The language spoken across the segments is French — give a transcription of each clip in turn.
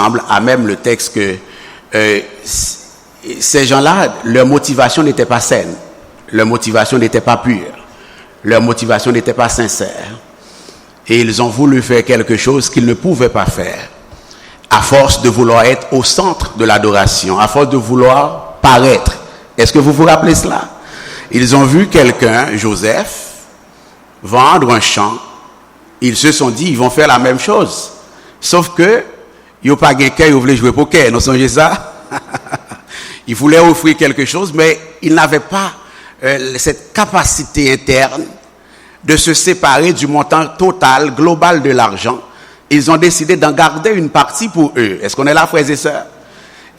semble, à même le texte que ces gens-là, leur motivation n'était pas saine, leur motivation n'était pas pure, leur motivation n'était pas sincère. Et ils ont voulu faire quelque chose qu'ils ne pouvaient pas faire, à force de vouloir être au centre de l'adoration, à force de vouloir paraître. Est-ce que vous vous rappelez cela? Ils ont vu quelqu'un, Joseph, vendre un champ. Ils se sont dit, ils vont faire la même chose. Sauf que, ils n'ont pas quelqu'un, ils voulaient jouer au poker. Vous songez ça? Ils voulaient offrir quelque chose, mais ils n'avaient pas cette capacité interne de se séparer du montant total, global de l'argent. Ils ont décidé d'en garder une partie pour eux. Est-ce qu'on est là, frères et sœurs?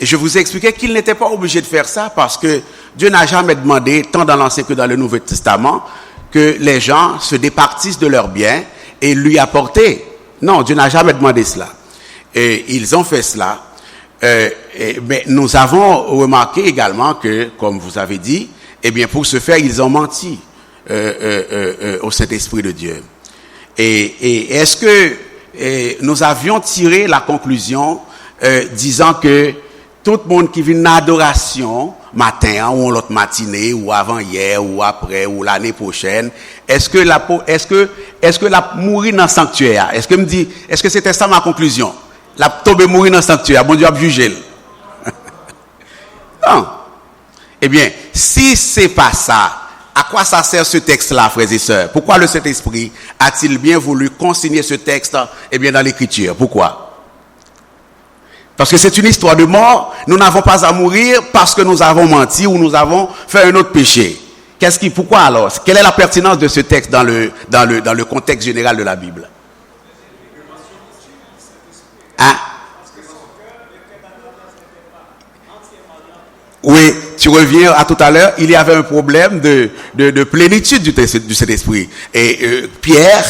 Et je vous ai expliqué qu'ils n'étaient pas obligés de faire ça parce que Dieu n'a jamais demandé, tant dans l'Ancien que dans le Nouveau Testament, que les gens se départissent de leurs biens et lui apporter. Non, Dieu n'a jamais demandé cela. Et ils ont fait cela. Mais nous avons remarqué également que, comme vous avez dit, eh bien, pour ce faire, ils ont menti au Saint-Esprit de Dieu. Et est-ce que nous avions tiré la conclusion disant que tout le monde qui vient en adoration, matin, ou l'autre matinée, ou avant-hier, ou après, ou l'année prochaine, est-ce que la mourir dans le sanctuaire? Est-ce que c'était ça ma conclusion? La tomber mourir dans le sanctuaire, bon Dieu a jugé. Non. Eh bien, si c'est pas ça, à quoi ça sert ce texte-là, frères et sœurs? Pourquoi le Saint-Esprit a-t-il bien voulu consigner ce texte, eh bien, dans l'Écriture? Pourquoi? Parce que c'est une histoire de mort. Nous n'avons pas à mourir parce que nous avons menti ou nous avons fait un autre péché. Pourquoi alors? Quelle est la pertinence de ce texte dans le contexte général de la Bible? Hein? Oui, tu reviens à tout à l'heure, il y avait un problème de plénitude du Saint-Esprit. Et Pierre,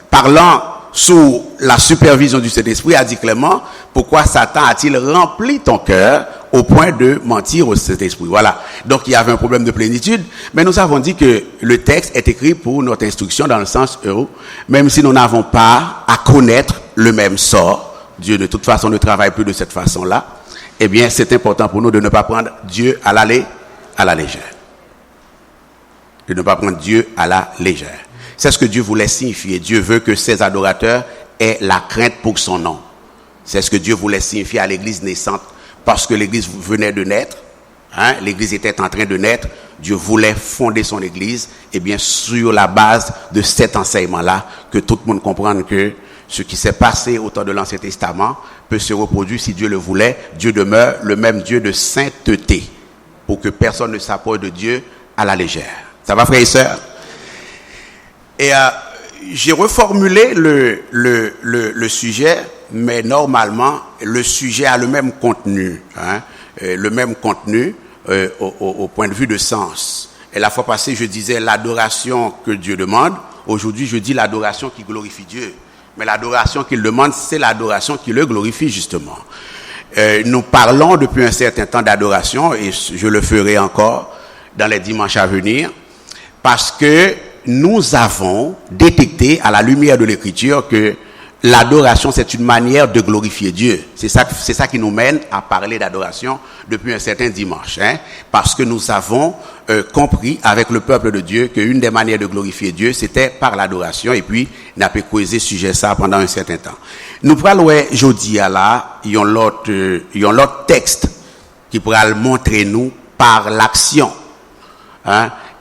parlant sous la supervision du Saint-Esprit, a dit clairement, pourquoi Satan a-t-il rempli ton cœur au point de mentir au Saint-Esprit? Voilà. Donc il y avait un problème de plénitude, mais nous avons dit que le texte est écrit pour notre instruction dans le sens où, même si nous n'avons pas à connaître le même sort, Dieu de toute façon ne travaille plus de cette façon-là, eh bien c'est important pour nous de ne pas prendre Dieu à la légère. De ne pas prendre Dieu à la légère. C'est ce que Dieu voulait signifier. Dieu veut que ses adorateurs aient la crainte pour son nom. C'est ce que Dieu voulait signifier à l'église naissante. Parce que l'église venait de naître, l'église était en train de naître, Dieu voulait fonder son église, et bien sur la base de cet enseignement-là, que tout le monde comprenne que ce qui s'est passé au temps de l'Ancien Testament peut se reproduire si Dieu le voulait. Dieu demeure le même Dieu de sainteté, pour que personne ne s'approche de Dieu à la légère. Ça va, frères et sœurs? Et j'ai reformulé le sujet, mais normalement, le sujet a le même contenu, au point de vue de sens. Et la fois passée, je disais l'adoration que Dieu demande. Aujourd'hui, je dis l'adoration qui glorifie Dieu. Mais l'adoration qu'il demande, c'est l'adoration qui le glorifie, justement. Nous parlons depuis un certain temps d'adoration, et je le ferai encore dans les dimanches à venir, parce que nous avons détecté à la lumière de l'Écriture que l'adoration, c'est une manière de glorifier Dieu. C'est ça qui nous mène à parler d'adoration depuis un certain dimanche. Parce que nous avons compris avec le peuple de Dieu qu'une des manières de glorifier Dieu, c'était par l'adoration. Et puis, nous avons causé sujet ça pendant un certain temps. Nous parlons aujourd'hui à là, il y a l'autre texte qui pourra le montrer nous par l'action.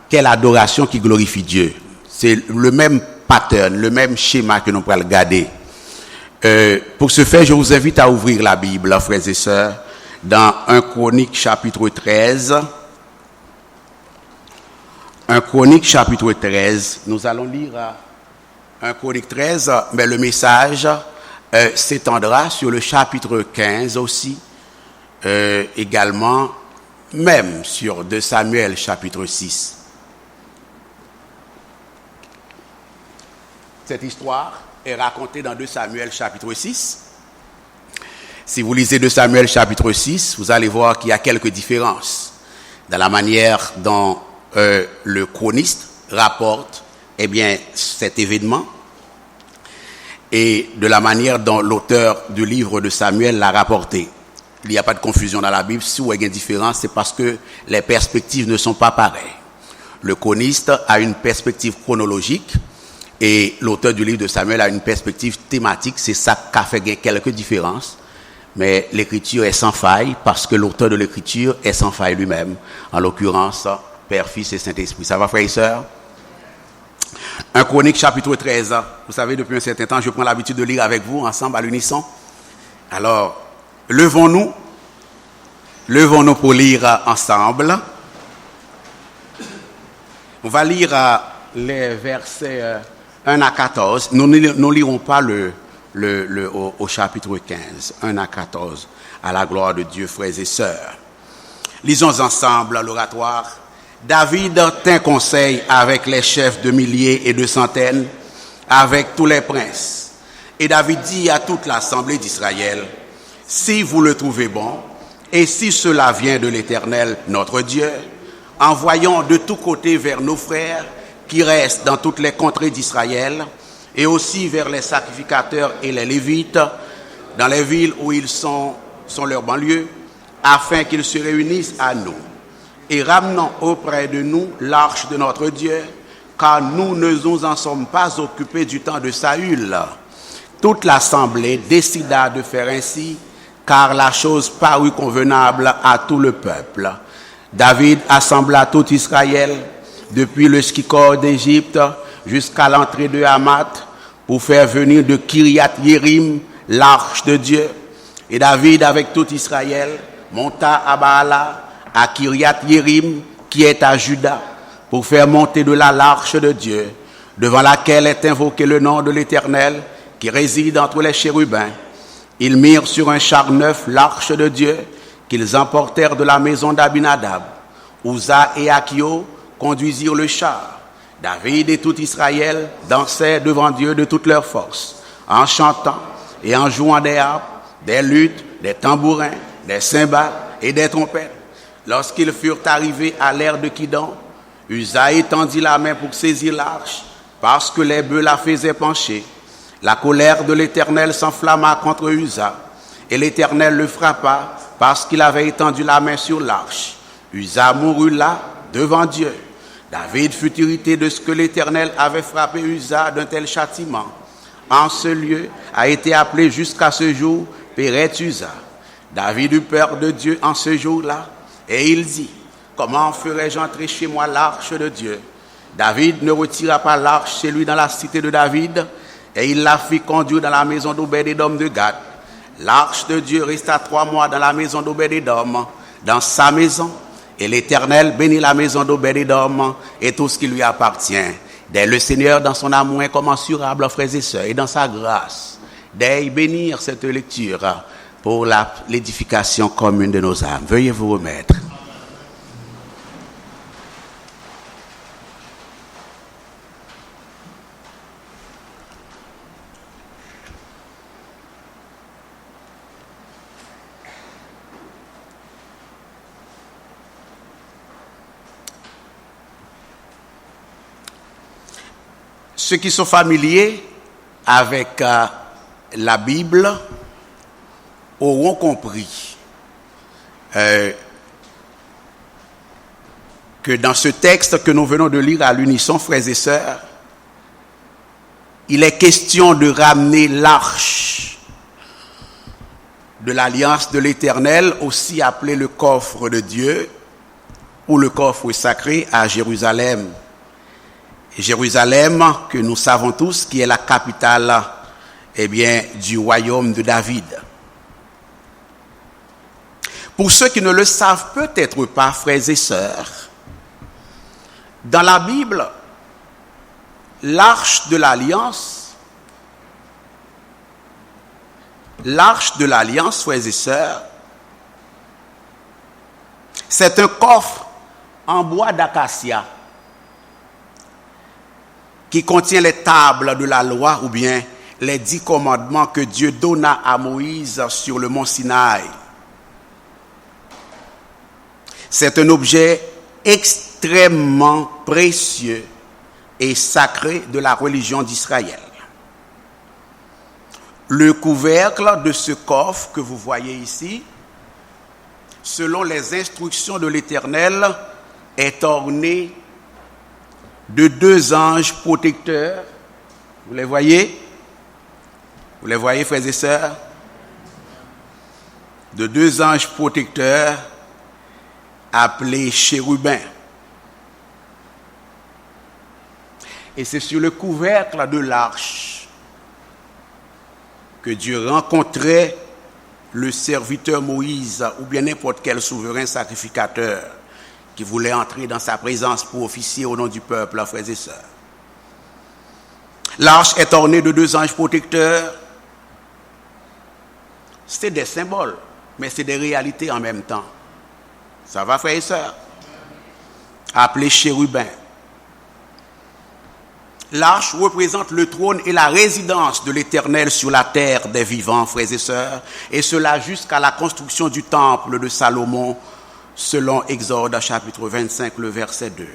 Quelle adoration qui glorifie Dieu. C'est le même pattern, le même schéma que nous pourrons regarder. Pour ce faire, je vous invite à ouvrir la Bible, frères et sœurs, dans 1 Chronique chapitre 13. 1 Chronique chapitre 13. Nous allons lire 1 Chronique 13, mais le message s'étendra sur le chapitre 15 aussi, également, même sur 2 Samuel chapitre 6. Cette histoire est racontée dans 2 Samuel chapitre 6. Si vous lisez 2 Samuel chapitre 6, vous allez voir qu'il y a quelques différences dans la manière dont le chroniste rapporte cet événement. et de la manière dont l'auteur du livre de Samuel l'a rapporté. Il n'y a pas de confusion dans la Bible. Si vous avez une différence, c'est parce que les perspectives ne sont pas pareilles. Le chroniste a une perspective chronologique et l'auteur du livre de Samuel a une perspective thématique. C'est ça qui a fait quelques différences. Mais l'écriture est sans faille parce que l'auteur de l'écriture est sans faille lui-même. En l'occurrence, Père, Fils et Saint-Esprit. Ça va, frères et sœurs? 1 Chronique chapitre 13. Vous savez, depuis un certain temps, je prends l'habitude de lire avec vous ensemble à l'unisson. Alors, levons-nous pour lire ensemble. On va lire les versets 1 à 14. Nous ne lirons pas au chapitre 15, 1 à 14, à la gloire de Dieu, frères et sœurs. Lisons ensemble l'oratoire. David tint conseil avec les chefs de milliers et de centaines, avec tous les princes. Et David dit à toute l'assemblée d'Israël, « Si vous le trouvez bon, et si cela vient de l'Éternel, notre Dieu, envoyons de tous côtés vers nos frères qui restent dans toutes les contrées d'Israël, et aussi vers les sacrificateurs et les Lévites, dans les villes où ils sont leurs banlieues, afin qu'ils se réunissent à nous. Et ramenons auprès de nous l'arche de notre Dieu, car nous ne nous en sommes pas occupés du temps de Saül. » Toute l'assemblée décida de faire ainsi, car la chose parut convenable à tout le peuple. David assembla tout Israël, depuis le Skikor d'Égypte jusqu'à l'entrée de Hamath, pour faire venir de Kiriath-Yérim l'arche de Dieu. Et David, avec tout Israël, monta à Baala, à Kiriath-Yérim, qui est à Juda, pour faire monter de là l'arche de Dieu, devant laquelle est invoqué le nom de l'Éternel, qui réside entre les chérubins. Ils mirent sur un char neuf l'arche de Dieu, qu'ils emportèrent de la maison d'Abinadab. Uza et Achio conduisirent le char. David et tout Israël dansaient devant Dieu de toute leur force, en chantant et en jouant des harpes, des luttes, des tambourins, des cymbales et des trompettes. Lorsqu'ils furent arrivés à l'ère de Kidon, Uza étendit la main pour saisir l'arche, parce que les bœufs la faisaient pencher. La colère de l'Éternel s'enflamma contre Uza, et l'Éternel le frappa, parce qu'il avait étendu la main sur l'arche. Uza mourut là, devant Dieu. David fut irrité de ce que l'Éternel avait frappé Uza d'un tel châtiment. En ce lieu a été appelé jusqu'à ce jour Péret Uza. David eut peur de Dieu en ce jour-là, et il dit, « Comment ferais-je entrer chez moi l'arche de Dieu ?» David ne retira pas l'arche chez lui dans la cité de David, et il la fit conduire dans la maison d'Obed-Édom de Gath. L'arche de Dieu resta 3 mois dans la maison d'Obed-Édom, dans sa maison, et l'Éternel bénit la maison d'Obed-Édom et tout ce qui lui appartient. Dès le Seigneur, dans son amour incommensurable, frères et sœurs, et dans sa grâce, dès bénir cette lecture pour l'édification commune de nos âmes. Veuillez vous remettre. Ceux qui sont familiers avec la Bible auront compris que dans ce texte que nous venons de lire à l'unisson, frères et sœurs, il est question de ramener l'arche de l'alliance de l'Éternel, aussi appelé le coffre de Dieu ou le coffre sacré, à Jérusalem. Jérusalem, que nous savons tous, qui est la capitale du royaume de David. Pour ceux qui ne le savent peut-être pas, frères et sœurs, dans la Bible, l'arche de l'alliance, frères et sœurs, c'est un coffre en bois d'acacia qui contient les tables de la loi ou bien les 10 commandements que Dieu donna à Moïse sur le mont Sinaï. C'est un objet extrêmement précieux et sacré de la religion d'Israël. Le couvercle de ce coffre que vous voyez ici, selon les instructions de l'Éternel, est orné de 2 anges protecteurs. Vous les voyez? Vous les voyez, frères et sœurs? De 2 anges protecteurs appelés chérubins. Et c'est sur le couvercle de l'arche que Dieu rencontrait le serviteur Moïse ou bien n'importe quel souverain sacrificateur qui voulait entrer dans sa présence pour officier au nom du peuple, frères et sœurs. L'arche est ornée de 2 anges protecteurs. C'est des symboles, mais c'est des réalités en même temps. Ça va, frères et sœurs? Appelés chérubins. L'arche représente le trône et la résidence de l'Éternel sur la terre des vivants, frères et sœurs, et cela jusqu'à la construction du temple de Salomon, selon Exode chapitre 25, le verset 2.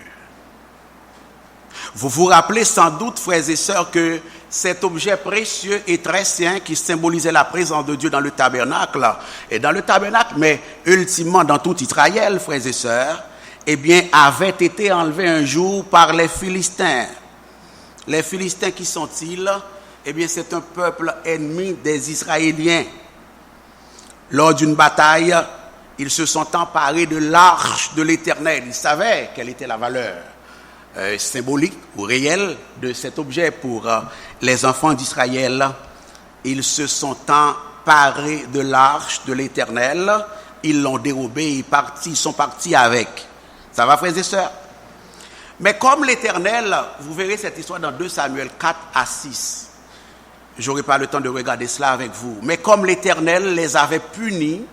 Vous vous rappelez sans doute, frères et sœurs, que cet objet précieux et très saint qui symbolisait la présence de Dieu dans le tabernacle, et dans le tabernacle, mais ultimement dans tout Israël, frères et sœurs, eh bien, avait été enlevé un jour par les Philistins. Les Philistins, qui sont-ils? Eh bien, c'est un peuple ennemi des Israéliens. Lors d'une bataille, ils se sont emparés de l'arche de l'Éternel. Ils savaient quelle était la valeur symbolique ou réelle de cet objet pour les enfants d'Israël. Ils se sont emparés de l'arche de l'Éternel. Ils l'ont dérobée, ils sont partis avec. Ça va, frères et sœurs? Mais comme l'Éternel, vous verrez cette histoire dans 2 Samuel 4 à 6. Je n'aurai pas le temps de regarder cela avec vous. Mais comme l'Éternel les avait punis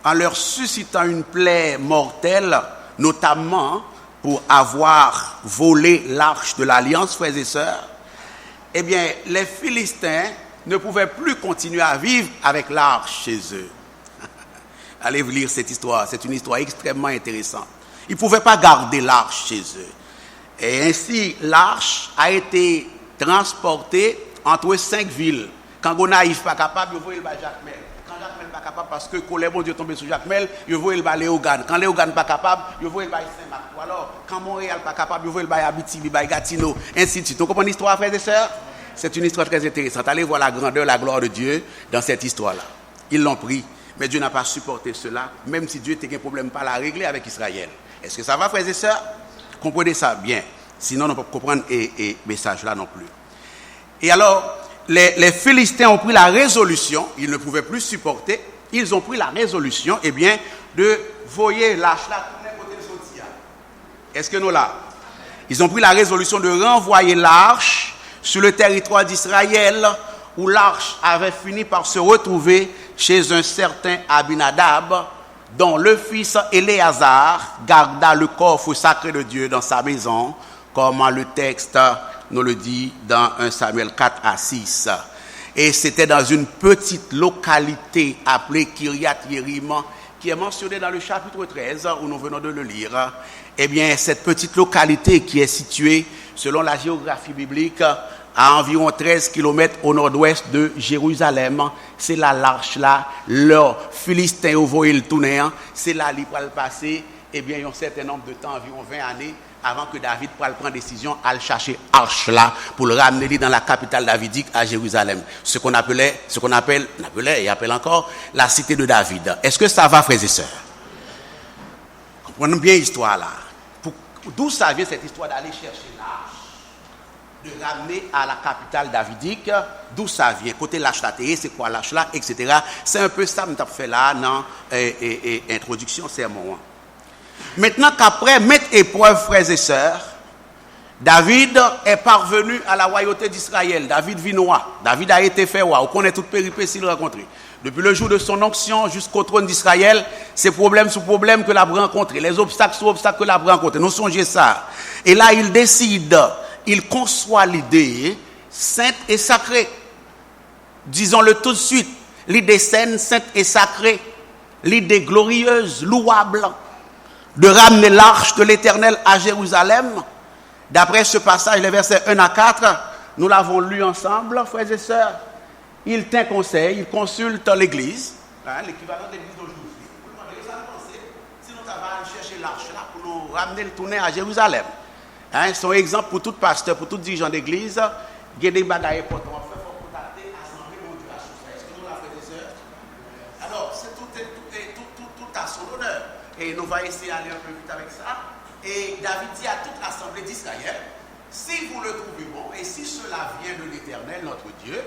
en leur suscitant une plaie mortelle, notamment pour avoir volé l'arche de l'Alliance, frères et sœurs, eh bien, les Philistins ne pouvaient plus continuer à vivre avec l'arche chez eux. Allez lire cette histoire, c'est une histoire extrêmement intéressante. Ils ne pouvaient pas garder l'arche chez eux. Et ainsi, l'arche a été transportée entre 5 villes. Quand Gonaïf n'est pas capable, il voit le Jacmel. Quand Jacmel n'est pas capable, parce que colère bon Dieu tombé sur Jacmel, il voit le Léogane. Quand Léogane n'est pas capable, il voit le Saint-Marc. Ou alors, quand Montréal n'est pas capable, il voit le Abitibi, le Gatineau, ainsi de suite. Vous comprenez l'histoire, frères et sœurs? C'est une histoire très intéressante. Allez voir la grandeur, la gloire de Dieu dans cette histoire-là. Ils l'ont pris, mais Dieu n'a pas supporté cela, même si Dieu n'a un problème pas à régler avec Israël. Est-ce que ça va, frères et sœurs? Comprenez ça bien. Sinon, on ne peut pas comprendre et message là non plus. Et alors, les Philistins ont pris la résolution, ils ne pouvaient plus supporter, ils ont pris la résolution, eh bien, de voyer l'arche là tourner côté de Sotia. Est-ce que nous là? Ils ont pris la résolution de renvoyer l'arche sur le territoire d'Israël, où l'arche avait fini par se retrouver chez un certain Abinadab, dont le fils Éléazar garda le coffre sacré de Dieu dans sa maison, comme le texte nous le dit dans 1 Samuel 4 à 6. Et c'était dans une petite localité appelée Kiryat Yerim, qui est mentionnée dans le chapitre 13, où nous venons de le lire. Eh bien, cette petite localité qui est située, selon la géographie biblique, à environ 13 km au nord-ouest de Jérusalem, c'est là l'arche là, leurs Philistins au voyez le tourner, c'est là qu'ils pourraient le passer, eh bien, il y a un certain nombre de temps, environ 20 années, avant que David pourra prendre décision à le chercher arche là, pour le ramener dans la capitale davidique à Jérusalem. Ce qu'on appelle et appelle encore la cité de David. Est-ce que ça va, frères et sœurs? Comprenons bien l'histoire là. D'où ça vient cette histoire d'aller chercher l'arche, de ramener à la capitale davidique? D'où ça vient? Côté l'arche là, c'est quoi l'arche là, etc. C'est un peu ça que nous avons fait là dans introduction sermon. Maintenant qu'après maintes épreuves, frères et sœurs, David est parvenu à la royauté d'Israël. David vit roi. David a été fait roi. On connaît toute péripétie qu'il a rencontré. Depuis le jour de son onction jusqu'au trône d'Israël, c'est problème sous problème que l'a rencontré. Les obstacles sous obstacles que l'a rencontré. Nous songez ça. Et là, il décide, il conçoit l'idée sainte et sacrée. Disons-le tout de suite. L'idée sainte, sainte et sacrée. L'idée glorieuse, louable, de ramener l'arche de l'Éternel à Jérusalem. D'après ce passage, les versets 1 à 4, nous l'avons lu ensemble, frères et sœurs. il tient conseil, il consulte l'église, l'équivalent de l'église d'aujourd'hui. Pour demander, ça nous pensez, si nous allons chercher l'arche là pour nous ramener le tourner à Jérusalem. C'est un exemple pour tout pasteur, pour tout dirigeant d'église, il y a des bagailles importantes. Il faut contacter l'Assemblée mondiale. Est-ce que nous l'avons fait, des sœurs? Alors, c'est tout à son honneur. Et nous allons essayer d'aller un peu vite avec ça. Et David dit à toute l'Assemblée d'Israël, si vous le trouvez bon, et si cela vient de l'Éternel, notre Dieu,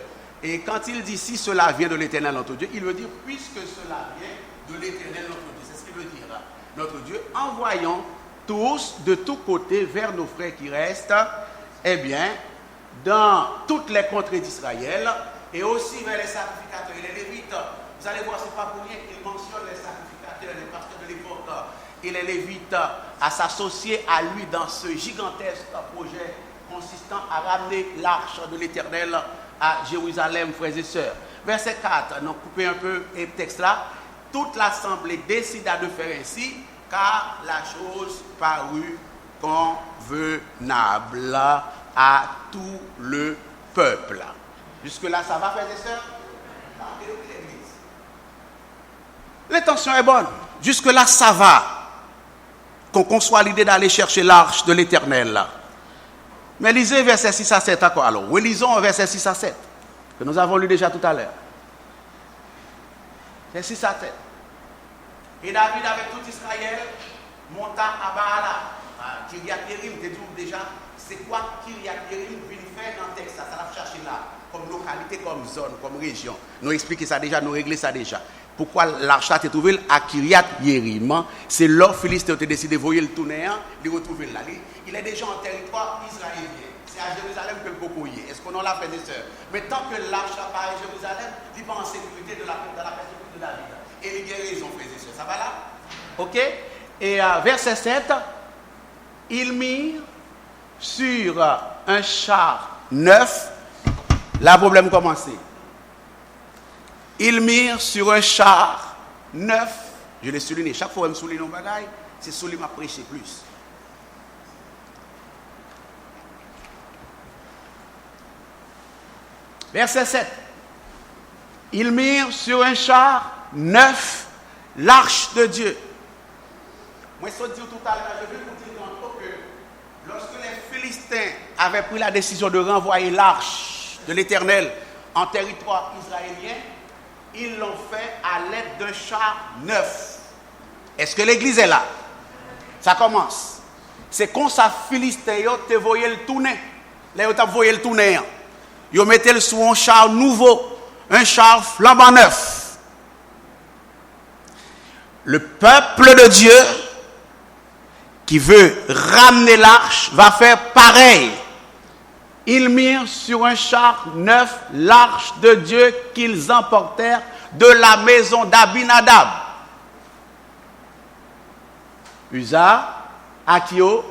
et quand il dit si cela vient de l'Éternel, notre Dieu, il veut dire puisque cela vient de l'Éternel, notre Dieu. C'est ce qu'il veut dire, notre Dieu, envoyons tous de tous côtés vers nos frères qui restent, eh bien, dans toutes les contrées d'Israël, et aussi vers les sacrificateurs et les Lévites. Vous allez voir, ce n'est pas pour rien qu'il mentionne les sacrificateurs, les pasteurs de l'époque et les Lévites à s'associer à lui dans ce gigantesque projet consistant à ramener l'arche de l'Éternel à Jérusalem, frères et sœurs. Verset 4, nous coupons un peu le texte là. Toute l'assemblée décida de faire ainsi, car la chose parut convenable à tout le peuple. Jusque-là, ça va, frères et sœurs? L'intention est bonne. Jusque-là, ça va. Qu'on conçoit l'idée d'aller chercher l'arche de l'Éternel. Mais lisez verset 6 à 7 encore. Alors, relisons verset 6 à 7, que nous avons lu déjà tout à l'heure. C'est 6 à 7. Et David, avec tout Israël, monta à Baala. Kiriath Yerim, tu dis déjà, c'est quoi Kiriath Yerim vient faire dans le texte? Ça l'a cherché là, comme localité, comme zone, comme région. Nous expliquer ça déjà, nous régler ça déjà. Pourquoi l'arche a été trouvée à Kiriath Yerim? C'est là que Philistin a décidé de voyer le tourner, de retrouver là. Il est déjà en territoire israélien. C'est à Jérusalem que le beaucoup y est. Est-ce qu'on en l'a fait des sœurs? Mais tant que l'arche apparaît à Jérusalem, il va en sécurité dans la perspective de David. Et il y a raison, frères et sœurs. Ça va là? Ok? Et verset 7, ils mirent sur un char neuf. Là, le problème commence. Ils mirent sur un char neuf. Je l'ai souligné. Chaque fois que je me souligne nos bagailles, c'est souligné m'a prêché plus. Verset 7. Ils mirent sur un char neuf l'arche de Dieu. Moi, je dis tout à l'heure, je vais vous dire tantôt que lorsque les Philistins avaient pris la décision de renvoyer l'arche de l'Éternel en territoire israélien, ils l'ont fait à l'aide d'un char neuf. Est-ce que l'église est là? Ça commence. C'est comme ça, Philistins, te voyaient le tourner. Là, ils voyaient le tourner. Ils mettaient le sur un char nouveau, un char flambant neuf. Le peuple de Dieu qui veut ramener l'arche va faire pareil. Ils mirent sur un char neuf l'arche de Dieu qu'ils emportèrent de la maison d'Abinadab. Uza, Akio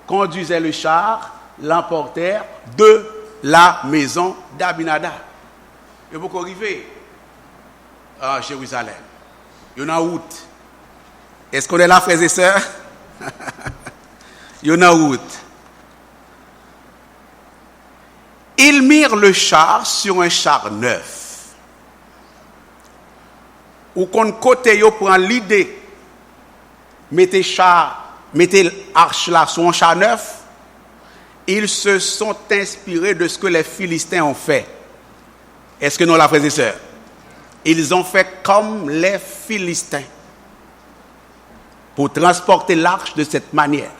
conduisaient le char, l'emportèrent de la maison d'Abinadab. Et beaucoup arrivé à Jérusalem. Il y en a route. Est-ce qu'on est là, frères et sœurs? Il y en a route. Ils mirent le char sur un char neuf. Ou qu'on côté yo prend l'idée, mettez l'arche là sur un char neuf. Ils se sont inspirés de ce que les Philistins ont fait. Est-ce que nous la frères et sœurs? Ils ont fait comme les Philistins pour transporter l'arche de cette manière.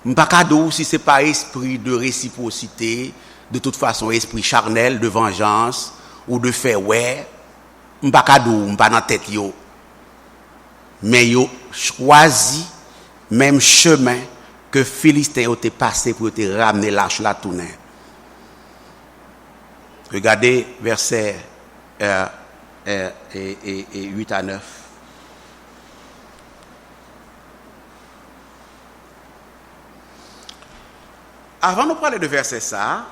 M'pakadou si c'est pas esprit de réciprocité, de toute façon esprit charnel de vengeance ou de faire ouais, m'pakadou m'pas dans tête yo. Mais yo choisi même chemin que Philistins ont passé pour te ramener l'arche là tourner. Regardez versets 8 à 9. Avant de parler de verset ça,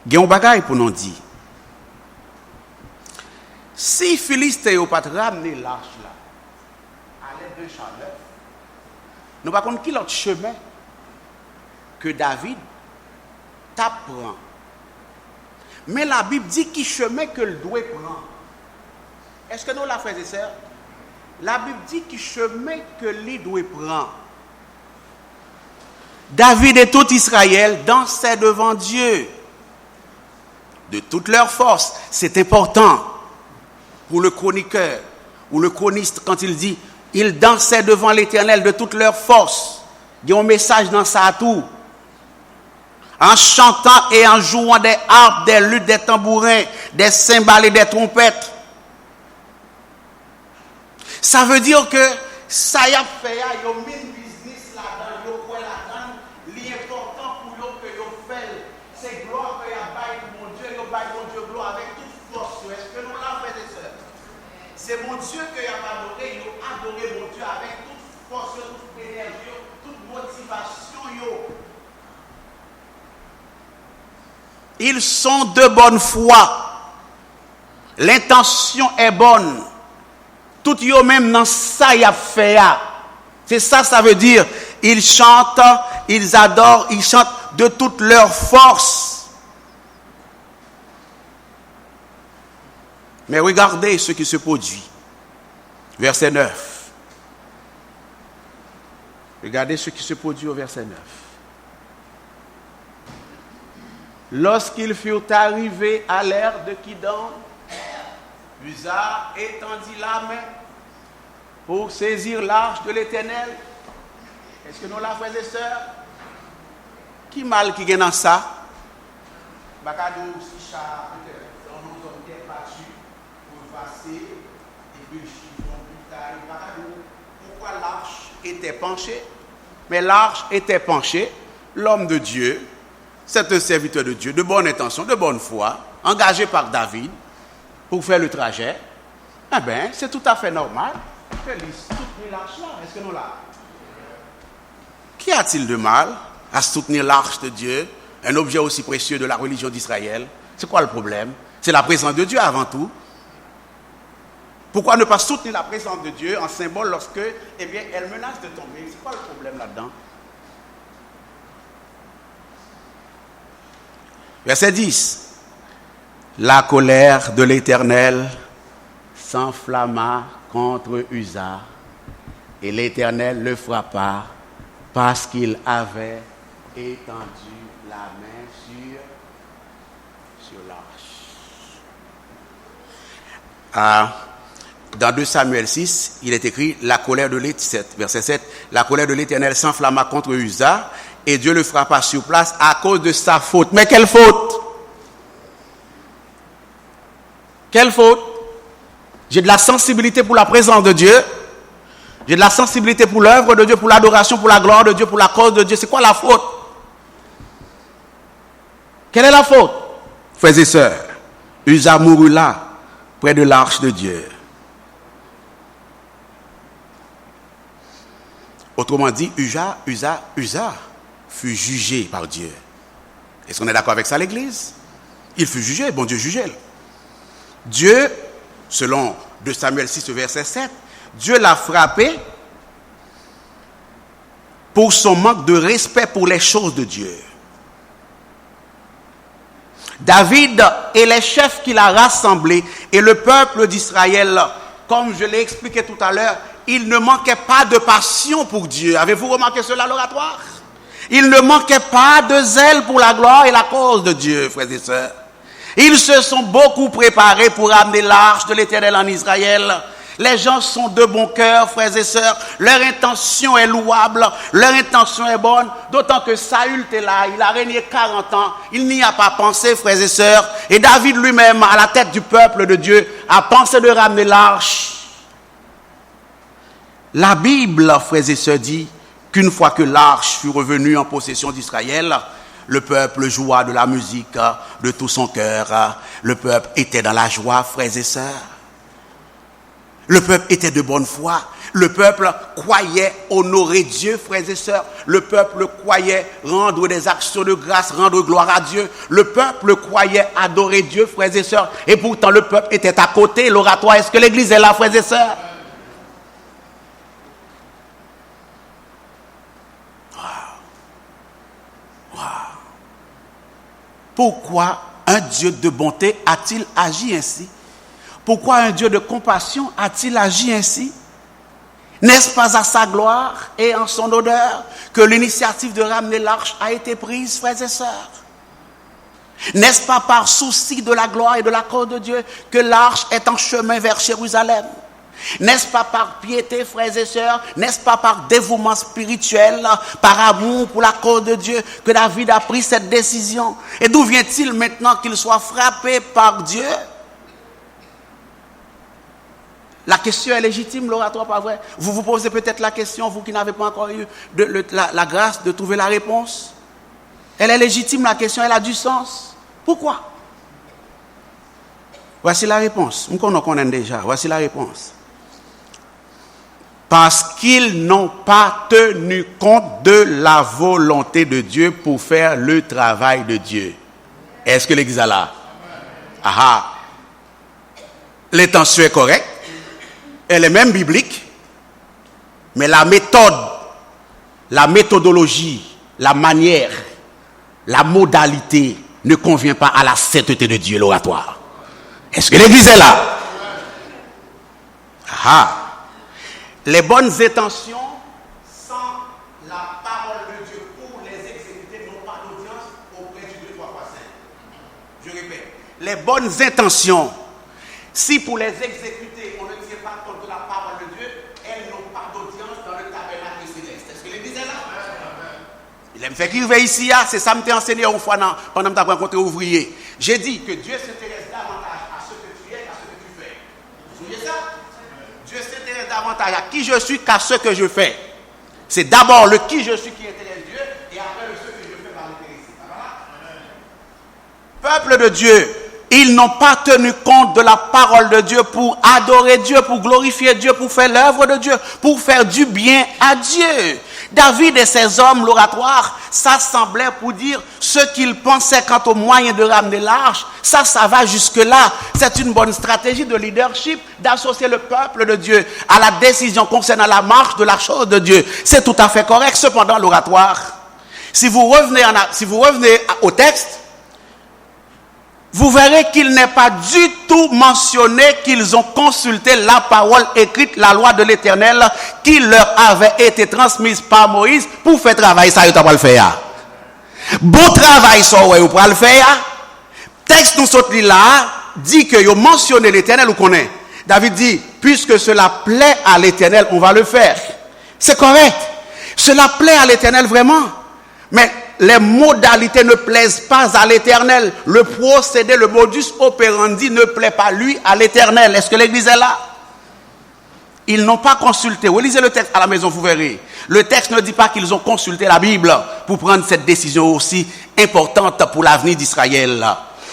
il y a un bagage pour nous dire. Si Philistin n'a pas ramené l'arche là, à l'aide d'un char neuf, nous ne savons pas quel autre chemin que David t'apprend. Mais la Bible dit qui chemin que le doit prendre. Est-ce que nous la frères et sœurs? La Bible dit qui chemin que lui doit prendre. David et tout Israël dansaient devant Dieu de toute leur force. C'est important pour le chroniqueur ou le chroniste quand il dit ils dansaient devant l'Éternel de toute leur force. Il y a un message dans ça à tout. En chantant et en jouant des harpes, des luttes, des tambourins, des cymbales et des trompettes. Ça veut dire que ça y a fait, il y a un business là-dedans, il y a quoi là-dedans. L'important pour eux que vous faites, c'est gloire que y a bail mon Dieu, il y a bail mon Dieu gloire avec toute force. Est-ce que nous l'avons fait des sœurs? C'est mon Dieu que y a adoré, il a adoré mon Dieu avec toute force, toute énergie, toute motivation. Ils sont de bonne foi. L'intention est bonne. Tout yo même dans ça y a fait. C'est ça, ça veut dire. Ils chantent, ils adorent, ils chantent de toute leur force. Mais regardez ce qui se produit. Verset 9. Regardez ce qui se produit au verset 9. Lorsqu'ils furent arrivés à l'ère de Kidon, Uza étendit la main pour saisir l'arche de l'Éternel. Est-ce que nous la frères et sœurs? Qui mal qui gagne dans ça? Bakadou si chat peut-être dans nos hommes qui est battu pour passer et puis chiffon plus tard. Bakadou, pourquoi l'arche était penchée? Mais l'arche était penchée. L'homme de Dieu, c'est un serviteur de Dieu, de bonne intention, de bonne foi, engagé par David pour faire le trajet. Eh bien, c'est tout à fait normal que soutenir l'arche là. Est-ce que nous là? Qu'y a-t-il de mal à soutenir l'arche de Dieu, un objet aussi précieux de la religion d'Israël? C'est quoi le problème? C'est la présence de Dieu avant tout. Pourquoi ne pas soutenir la présence de Dieu en symbole lorsque, eh bien, elle menace de tomber? C'est quoi le problème là-dedans? Verset 10. La colère de l'Éternel s'enflamma contre Uza et l'Éternel le frappa parce qu'il avait étendu la main sur l'arche. Dans 2 Samuel 6, il est écrit la colère de l'Éternel, verset 7, la colère de l'Éternel s'enflamma contre Uza et Dieu le frappa sur place à cause de sa faute. Mais quelle faute? Quelle faute? J'ai de la sensibilité pour la présence de Dieu. J'ai de la sensibilité pour l'œuvre de Dieu, pour l'adoration, pour la gloire de Dieu, pour la cause de Dieu. C'est quoi la faute? Quelle est la faute? Frères et sœurs, Uza mourut là, près de l'arche de Dieu. Autrement dit, Uza fut jugé par Dieu. Est-ce qu'on est d'accord avec ça, l'Église? Il fut jugé, bon Dieu jugeait. Dieu, selon 2 Samuel 6, verset 7, Dieu l'a frappé pour son manque de respect pour les choses de Dieu. David et les chefs qu'il a rassemblés et le peuple d'Israël, comme je l'ai expliqué tout à l'heure, ils ne manquaient pas de passion pour Dieu. Avez-vous remarqué cela à l'oratoire? Ils ne manquaient pas de zèle pour la gloire et la cause de Dieu, frères et sœurs. Ils se sont beaucoup préparés pour amener l'arche de l'Éternel en Israël. Les gens sont de bon cœur, frères et sœurs. Leur intention est louable, leur intention est bonne. D'autant que Saül était là, il a régné 40 ans. Il n'y a pas pensé, frères et sœurs. Et David lui-même, à la tête du peuple de Dieu, a pensé de ramener l'arche. La Bible, frères et sœurs, dit qu'une fois que l'arche fut revenue en possession d'Israël, le peuple joua de la musique de tout son cœur. Le peuple était dans la joie, frères et sœurs. Le peuple était de bonne foi. Le peuple croyait honorer Dieu, frères et sœurs. Le peuple croyait rendre des actions de grâce, rendre gloire à Dieu. Le peuple croyait adorer Dieu, frères et sœurs. Et pourtant, le peuple était à côté. L'oratoire, est-ce que l'église est là, frères et sœurs? Pourquoi un Dieu de bonté a-t-il agi ainsi? Pourquoi un Dieu de compassion a-t-il agi ainsi? N'est-ce pas à sa gloire et en son odeur que l'initiative de ramener l'arche a été prise, frères et sœurs? N'est-ce pas par souci de la gloire et de l'accord de Dieu que l'arche est en chemin vers Jérusalem? N'est-ce pas par piété, frères et sœurs, n'est-ce pas par dévouement spirituel, par amour pour l'accord de Dieu que David a pris cette décision? Et d'où vient-il maintenant qu'il soit frappé par Dieu? La question est légitime, l'oratoire, pas vrai? Vous vous posez peut-être la question, vous qui n'avez pas encore eu la grâce de trouver la réponse. Elle est légitime, la question, elle a du sens. Pourquoi? Voici la réponse. Nous connaissons déjà. Voici la réponse. Parce qu'ils n'ont pas tenu compte de la volonté de Dieu pour faire le travail de Dieu. Est-ce que l'église est là? Ah, l'intention est correcte. Elle est même biblique. Mais la méthode, la méthodologie, la manière, la modalité ne convient pas à la sainteté de Dieu, l'oratoire. Est-ce que l'église est là? Ah. Les bonnes intentions sans la parole de Dieu pour les exécuter n'ont pas d'audience auprès du Dieu 3 fois 5. Je répète, les bonnes intentions, si pour les exécuter on ne tient pas compte de la parole de Dieu, elles n'ont pas d'audience dans le tabernacle céleste. Est-ce que l'église est là? Il me fait qu'il veille ici, c'est ça que je t'ai enseigné une fois pendant que tu as rencontré ouvrier. J'ai dit que Dieu s'intéresse davantage à ce que tu es qu'à ce que tu fais. Vous voyez ça? Dieu s'intéresse davantage à qui je suis qu'à ce que je fais. C'est d'abord le qui je suis qui intéresse Dieu et après le ce que je fais va l'intéresser. Peuple de Dieu, ils n'ont pas tenu compte de la parole de Dieu pour adorer Dieu, pour glorifier Dieu, pour faire l'œuvre de Dieu, pour faire du bien à Dieu. David et ses hommes, l'oratoire, s'assemblaient pour dire ce qu'ils pensaient quant au moyen de ramener l'arche. Ça va jusque-là. C'est une bonne stratégie de leadership d'associer le peuple de Dieu à la décision concernant la marche de la chose de Dieu. C'est tout à fait correct. Cependant, l'oratoire, si vous revenez au texte, vous verrez qu'il n'est pas du tout mentionné qu'ils ont consulté la parole écrite, la loi de l'Éternel, qui leur avait été transmise par Moïse pour faire travail. Ça, vous allez le faire. Bon travail, ça, vous allez le faire. Texte nous sorti là, dit que vous mentionnez l'Éternel, vous connaissez. David dit, puisque cela plaît à l'Éternel, on va le faire. C'est correct. Cela plaît à l'Éternel vraiment. Mais les modalités ne plaisent pas à l'Éternel. Le procédé, le modus operandi ne plaît pas lui à l'Éternel. Est-ce que l'église est là? Ils n'ont pas consulté. Vous lisez le texte à la maison, vous verrez. Le texte ne dit pas qu'ils ont consulté la Bible pour prendre cette décision aussi importante pour l'avenir d'Israël.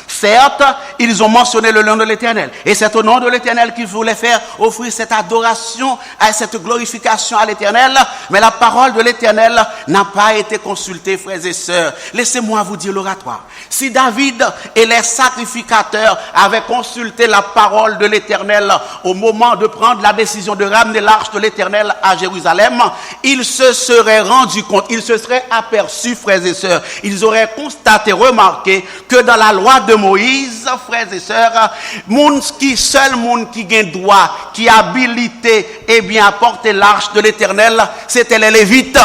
Certes, ils ont mentionné le nom de l'Éternel. Et c'est au nom de l'Éternel qu'ils voulaient faire offrir cette adoration, cette glorification à l'Éternel. Mais la parole de l'Éternel n'a pas été consultée, frères et sœurs. Laissez-moi vous dire l'oratoire. Si David et les sacrificateurs avaient consulté la parole de l'Éternel au moment de prendre la décision de ramener l'arche de l'Éternel à Jérusalem, ils se seraient rendus compte, ils se seraient aperçus, frères et sœurs, ils auraient constaté, remarqué que dans la loi de Moïse, frères et sœurs, seul monde qui a droit, qui a habilité, et bien à porter l'arche de l'Éternel, c'était les Lévites.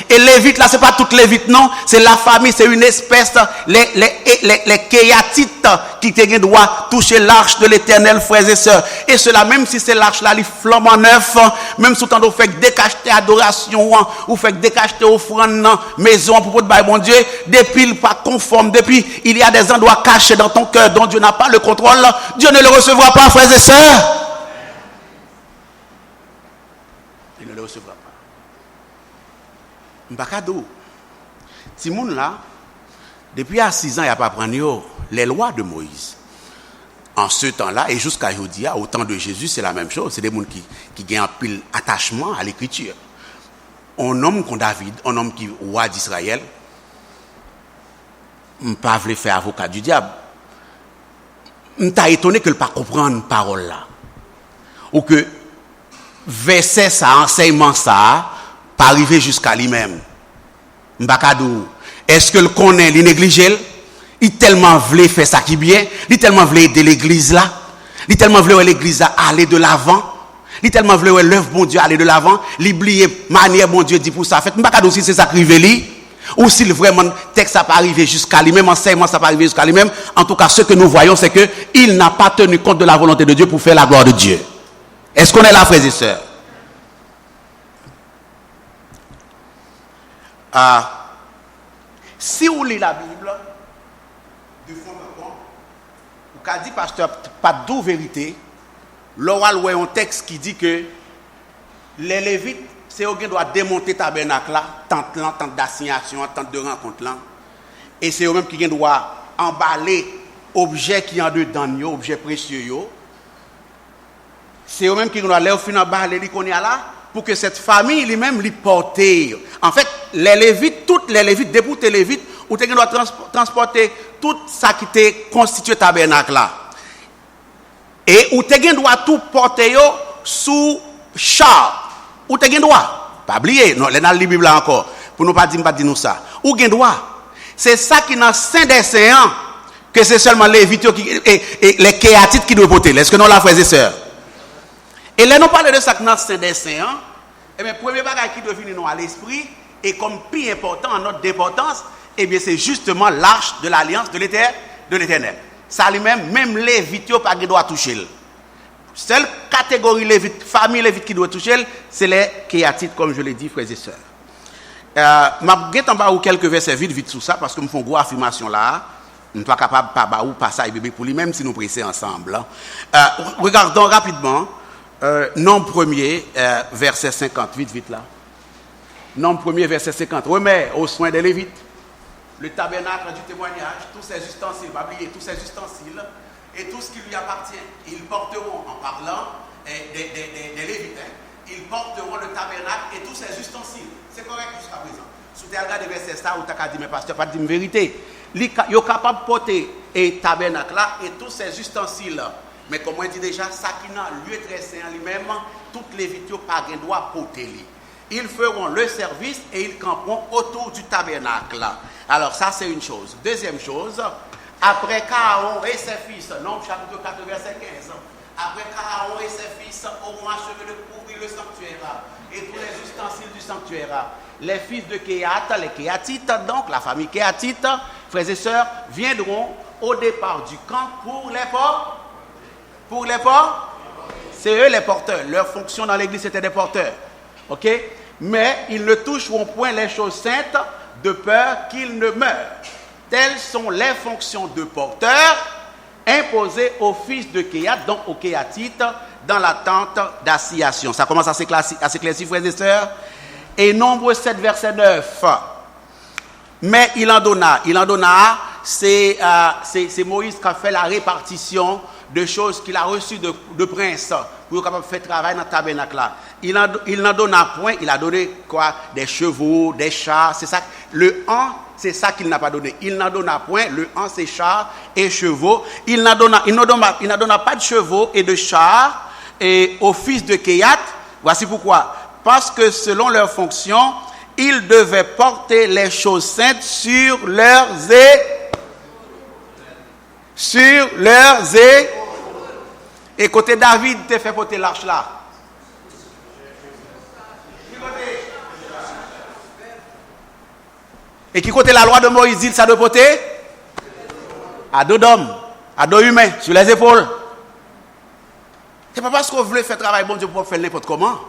Et Lévites, là, c'est pas toutes les Lévites, non. C'est la famille, c'est une espèce, les Kéatites qui ont droit toucher l'arche de l'Éternel, frères et sœurs. Et cela, même si c'est l'arche là, les flambant neuf, même si on fait décacheter adoration, ou fait décacheter offrande, maison, pour votre bon Dieu, depuis il pas conforme, depuis il y a des endroits cachés dans ton cœur dont Dieu n'a pas le contrôle, Dieu ne le recevra pas, frères et sœurs. Il ne le recevra pas. Mbakado, si moun là, depuis à 6 ans, il n'y a pas pris les lois de Moïse. En ce temps-là, et jusqu'à aujourd'hui, au temps de Jésus, c'est la même chose. C'est des gens qui ont un pile attachement à l'écriture. Un homme comme David, un homme qui est roi d'Israël, je ne pas faire avocat du diable. Je suis étonné que ne pas comprendre parole là. Ou que verset ça, enseignement ça, pas arriver jusqu'à lui-même. Mbakadou, est-ce que le connaît, il néglige? il tellement voulait faire ça qui bien, il tellement voulait aider l'église là, il tellement voulait l'église là aller de l'avant, il tellement voulait l'œuvre bon Dieu aller de l'avant, l'oublier manière bon Dieu dit pour ça fait, pas aussi c'est ça crivé ou s'il vraiment texte ça pas arrivé jusqu'à lui-même, enseignement ça pas arrivé jusqu'à lui-même, en tout cas ce que nous voyons c'est que il n'a pas tenu compte de la volonté de Dieu pour faire la gloire de Dieu. Est-ce qu'on est là, frères et sœurs? Si vous lisez la Bible, de fond en comble, vous avez dit, pasteur, pas d'où vérité, l'oral ou un texte qui dit que les Lévites, c'est eux qui doivent démonter tabernacle là, tente d'assignation, tente de rencontre là, et c'est eux-mêmes qui doivent emballer objets qui en dedans, objets précieux. C'est eux-mêmes qui doivent leur finir emballer les qu'on y a là, pour que cette famille lui-même lui porte. En fait, les Lévites, toutes les Lévites, depuis les Lévites, où tu dois transporter tout ça qui t'est constitué tabernacle là. Et où tu dois tout porter sous char. Où tu dois. Pas oublier, non, les dans la Bible là encore. Pour nous pas dire nous ça. Où tu dois. C'est ça qui dans Saint des Saints que c'est seulement les Lévites et les Kéatites qui doivent porter. Est-ce que non, la frères et sœurs? Et là, nous parlons de ça dans Saint des Saints. Et bien, le premier bagage qui doit venir nous à l'esprit, et comme plus important en notre dépendance, eh bien, c'est justement l'arche de l'alliance de l'Éternel. Ça lui-même, même les Lévites, pas qui doit toucher. Seule catégorie Lévite, famille Lévite qui doit toucher, c'est les Kéatites, comme je l'ai dit, frères et sœurs. Je vais vous quelques versets vite sur ça, parce que nous faisons une grosse affirmation là. Nous ne sommes pas capables de pas ou passer bébé pour lui, même si nous pressons ensemble. Regardons rapidement. Nombre 1er, verset 50, vite là. Nombre 1er, verset 50. Remet aux soins des Lévites le tabernacle du témoignage, tous ses ustensiles, pas oublier, tous ses ustensiles et tout ce qui lui appartient. Ils porteront, en parlant des Lévites, ils porteront le tabernacle et tous ses ustensiles. C'est correct jusqu'à présent. Si tu as regardé verset ça, ou tu as dit, mais pasteur, pas dire vérité. Ils sont capables de porter le tabernacle là et tous ses ustensiles. Mais comme on dit déjà, ça qui n'a lieu très saint en lui-même, toutes les victimes par un droit porter. Ils feront le service et ils camperont autour du tabernacle. Alors ça c'est une chose. Deuxième chose, après qu'Aaron et ses fils, Nombre chapitre 4 verset 15, après qu'Aaron et ses fils auront achevé de couvrir le sanctuaire et tous les ustensiles du sanctuaire, les fils de Kéat, les Kéatites, donc la famille Kéatite, frères et sœurs, viendront au départ du camp pour les ports. Pour les ports, c'est eux les porteurs. Leur fonction dans l'église, c'était des porteurs. Ok? Mais ils ne toucheront point les choses saintes de peur qu'ils ne meurent. Telles sont les fonctions de porteurs imposées aux fils de Kéat, donc aux Kéatites, dans la tente d'assignation. Ça commence à s'éclaircir, frères et sœurs. Et Nombre 7, verset 9. Mais il en donna, c'est Moïse qui a fait la répartition de choses qu'il a reçues de prince pour être capable de faire travail dans le tabernacle là. Il n'en donna point, il a donné quoi? Des chevaux, des chars, c'est ça. Le an, c'est ça qu'il n'a pas donné. Il n'en donna point, le an c'est chars et chevaux. Il n'en donna pas de chevaux et de chars et aux fils de Kéat. Voici pourquoi. Parce que selon leur fonction, ils devaient porter les choses saintes sur leurs et côté David te fait porter l'arche là. Et qui côté la loi de Moïse dit ça doit porter à dos d'homme, à dos humain, sur les épaules. C'est pas parce qu'on voulait faire travail bon Dieu pour faire n'importe comment,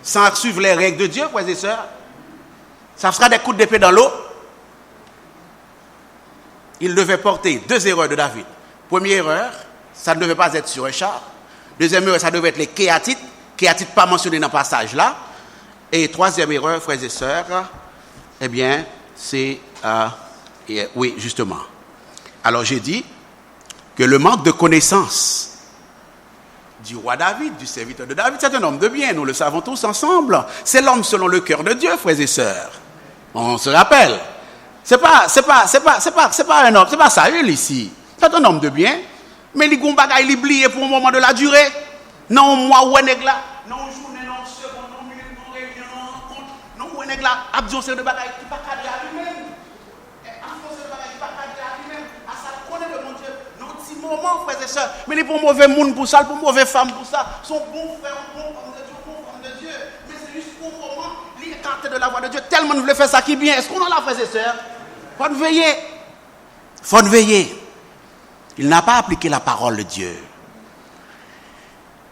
sans suivre les règles de Dieu, frères et sœurs. Ça sera des coups d'épée dans l'eau. Il devait porter 2 erreurs de David. Première erreur, ça ne devait pas être sur un char. Deuxième erreur, ça devait être les Kéatites. Kéatites pas mentionnés dans le passage là. Et troisième erreur, frères et sœurs, eh bien, c'est... oui, justement. Alors j'ai dit que le manque de connaissance du roi David, du serviteur de David, c'est un homme de bien, nous le savons tous ensemble. C'est l'homme selon le cœur de Dieu, frères et sœurs. On se rappelle. C'est pas un homme, c'est pas Saül ici. C'est un homme de bien, mais il a oublié pour un moment de la durée. Non, moi, ou est là, non, journée, non, seconde, non, minute, non, réunion, non, rencontre, non, ou est là, abdion, c'est de bagaille qui pas cadré à lui-même. Abdion, c'est de bagaille qui pas cadré à lui-même. comment, frères et sœurs? Mais il est pour mauvais monde pour ça, pour mauvais femme pour ça. Son bon frère, bon homme de Dieu. Mais c'est juste pour comment l'écarter de la voix de Dieu. Tellement nous voulons faire ça qui est bien. Est-ce qu'on en a, frères et sœurs? Faut nous veiller. Faut nous veiller. Il n'a pas appliqué la parole de Dieu.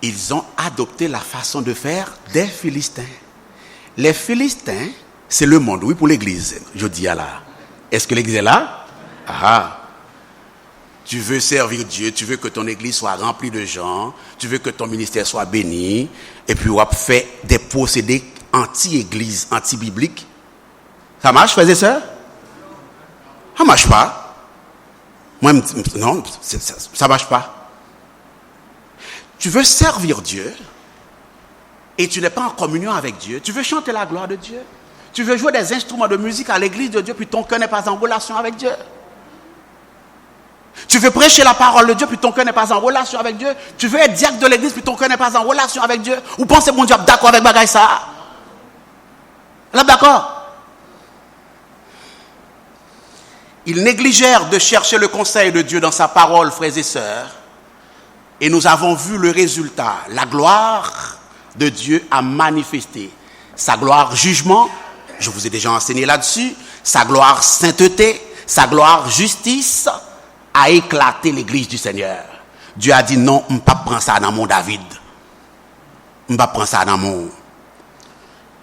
Ils ont adopté la façon de faire des Philistins. Les Philistins, c'est le monde, oui, pour l'église, je dis à là. Est-ce que l'église est là? Ah. Tu veux servir Dieu, tu veux que ton église soit remplie de gens, tu veux que ton ministère soit béni, et puis on fait des procédés anti-église, anti-bibliques. Ça marche, frères et sœurs? Ça ne marche pas. Moi, non, ça ne marche pas. Tu veux servir Dieu et tu n'es pas en communion avec Dieu. Tu veux chanter la gloire de Dieu. Tu veux jouer des instruments de musique à l'église de Dieu, puis ton cœur n'est pas en relation avec Dieu. Tu veux prêcher la parole de Dieu, puis ton cœur n'est pas en relation avec Dieu. Tu veux être diacre de l'église, puis ton cœur n'est pas en relation avec Dieu. Ou pensez mon Dieu d'accord avec bagaille ça? Là, d'accord? Ils négligèrent de chercher le conseil de Dieu dans sa parole, frères et sœurs. Et nous avons vu le résultat. La gloire de Dieu a manifesté. Sa gloire jugement, je vous ai déjà enseigné là-dessus. Sa gloire sainteté, sa gloire justice a éclaté l'église du Seigneur. Dieu a dit non, on ne peut pas prendre ça dans mon David. On ne peut pas prendre ça dans mon...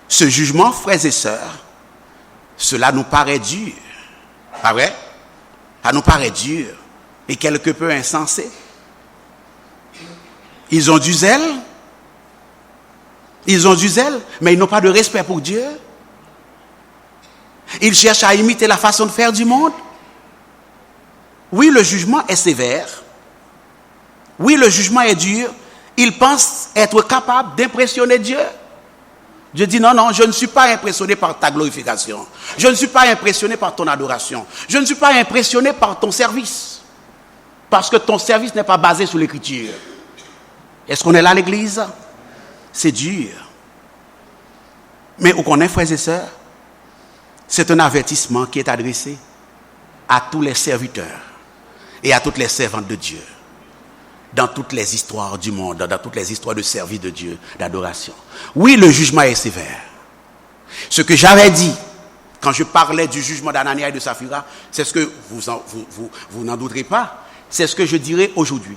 Ce jugement, frères et sœurs, cela nous paraît dur. Pas vrai? Ça nous paraît dur et quelque peu insensé. Ils ont du zèle, mais ils n'ont pas de respect pour Dieu. Ils cherchent à imiter la façon de faire du monde. Oui, le jugement est sévère. Oui, le jugement est dur. Ils pensent être capables d'impressionner Dieu. Dieu dit non, je ne suis pas impressionné par ta glorification. Je ne suis pas impressionné par ton adoration. Je ne suis pas impressionné par ton service. Parce que ton service n'est pas basé sur l'écriture. Est-ce qu'on est là à l'église? C'est dur. Mais vous connaissez, frères et sœurs, c'est un avertissement qui est adressé à tous les serviteurs et à toutes les servantes de Dieu. Dans toutes les histoires du monde, dans toutes les histoires de service de Dieu, d'adoration. Oui, le jugement est sévère. Ce que j'avais dit, quand je parlais du jugement d'Anania et de Saphira, c'est ce que vous n'en douterez pas, c'est ce que je dirai aujourd'hui.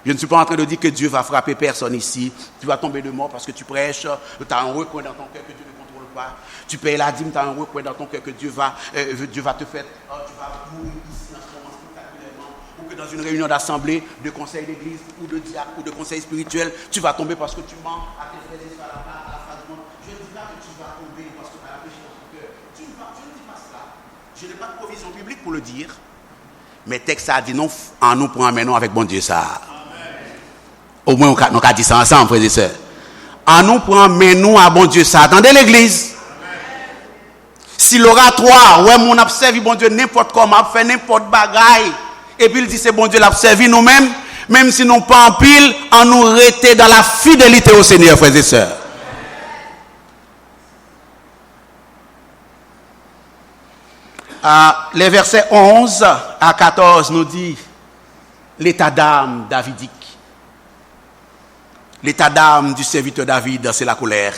Je ne suis pas en train de dire que Dieu va frapper personne ici, tu vas tomber de mort parce que tu prêches, tu as un recoin dans ton cœur que Dieu ne contrôle pas, tu payes la dîme, tu as un recoin dans ton cœur que Dieu va te faire, tu vas mourir ici en ce moment spectaculairement, ou que dans une réunion d'assemblée, de conseil d'église, ou de diacre, ou de conseil spirituel, tu vas tomber parce que tu mens à tes frères et sœurs à la face du monde. Je ne dis pas que tu vas tomber parce que tu as la péché dans ton cœur. Je ne dis pas cela. Je n'ai pas de provision biblique pour le dire. Mais texte a dit non, en nous prenant maintenant avec bon Dieu ça. Au moins, on a dit ça ensemble, frères et sœurs. En nous prenant maintenant à bon Dieu ça. Attendez l'église. Si l'oratoire, ouais, mon a servi bon Dieu n'importe comment, fait n'importe bagaille, et puis il dit c'est bon Dieu l'a servi nous-mêmes, même si nous pas en pile, en nous rester dans la fidélité au Seigneur, frères et sœurs. Les versets 11 à 14 nous dit l'état d'âme davidique. L'état d'âme du serviteur David, c'est la colère.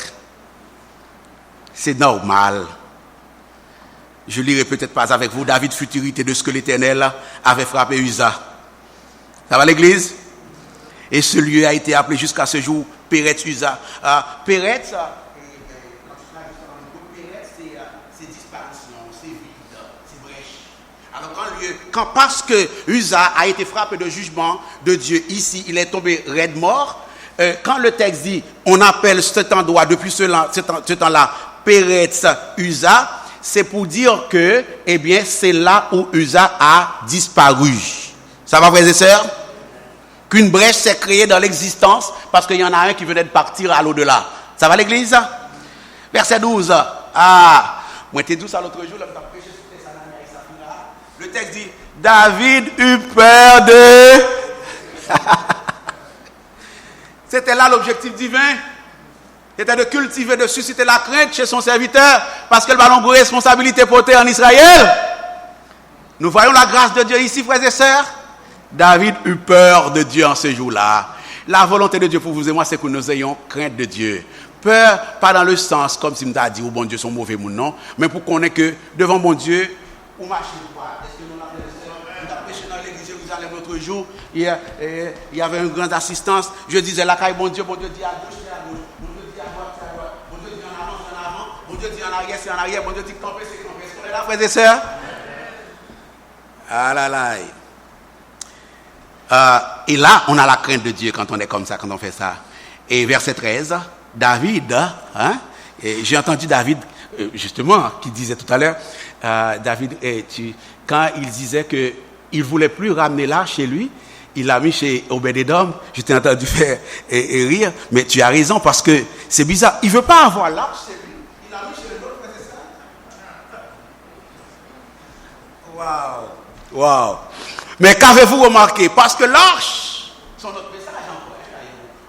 C'est normal. Je lirai peut-être pas avec vous. David fut irrité de ce que l'Éternel avait frappé Uza. Ça va l'église? Et ce lieu a été appelé jusqu'à ce jour Péretz Uza. Péretz, c'est disparition, c'est vide, c'est brèche. Alors parce que Uza a été frappé de jugement de Dieu ici, il est tombé raide mort. Quand le texte dit, on appelle cet endroit depuis ce temps-là Péretz Uza, c'est pour dire que, eh bien, c'est là où Uza a disparu. Ça va, frères et sœurs? Qu'une brèche s'est créée dans l'existence parce qu'il y en a un qui venait de partir à l'au-delà. Ça va, l'église? Verset 12. Moi, j'étais douce à l'autre jour, là, le texte dit, David eut peur de... C'était là l'objectif divin. C'était de cultiver, de susciter la crainte chez son serviteur, parce que le ballon de responsabilité portée en Israël. Nous voyons la grâce de Dieu ici, frères et sœurs. David eut peur de Dieu en ce jour-là. La volonté de Dieu pour vous et moi, c'est que nous ayons crainte de Dieu. Peur, pas dans le sens comme si nous avons dit, oh bon Dieu, sont mauvais ou non, mais pour qu'on ait que devant bon Dieu, on marche pas. Est-ce que nous avons prêché dans l'église Jérusalem l'autre jour, il y avait une grande assistance. Je disais, la caille, bon Dieu dit à gauche, c'est à gauche. Bon Dieu dit à droite, c'est à droite. Bon Dieu dit en avant, c'est en avant. Bon Dieu dit en arrière, c'est en arrière. Bon Dieu dit camper, c'est camper. Est-ce qu'on est là, frères et sœurs? Ah là là. Et là, on a la crainte de Dieu quand on est comme ça, quand on fait ça. Et verset 13, David, j'ai entendu David, justement, qui disait tout à l'heure, David, quand il disait qu'il ne voulait plus ramener l'arche chez lui, il l'a mis chez Obed-Edom. Je t'ai entendu faire et rire, mais tu as raison, parce que c'est bizarre. Il ne veut pas avoir l'arche chez lui. Il l'a mis chez l'autre, c'est ça. Waouh. Mais qu'avez-vous remarqué? Parce que l'arche, c'est notre message.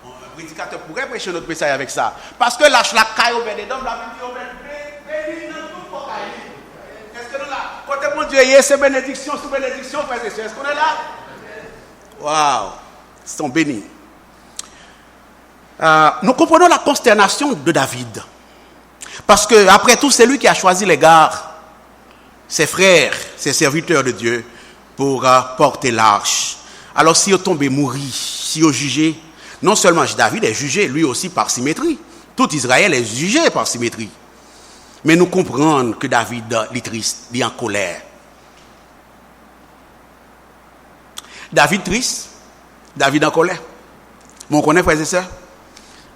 Un prédicateur pourrait prêcher notre message avec ça. Parce que l'arche, la caille Obed-Edom, la même dit béni dans tout pour caille. Est-ce que nous là? Côté mon Dieu, c'est bénédiction sous bénédiction, frères et sœurs. Est-ce qu'on est là? Waouh. Ils sont bénis. Nous comprenons la consternation de David. Parce que, après tout, c'est lui qui a choisi les gardes, ses frères, ses serviteurs de Dieu, pour porter l'arche. Alors, si on tombe mourir, si on jugé, non seulement David est jugé, lui aussi par symétrie. Tout Israël est jugé par symétrie. Mais nous comprenons que David est triste, il est en colère. David triste, David en colère. Bon, on connaît, frères et sœurs?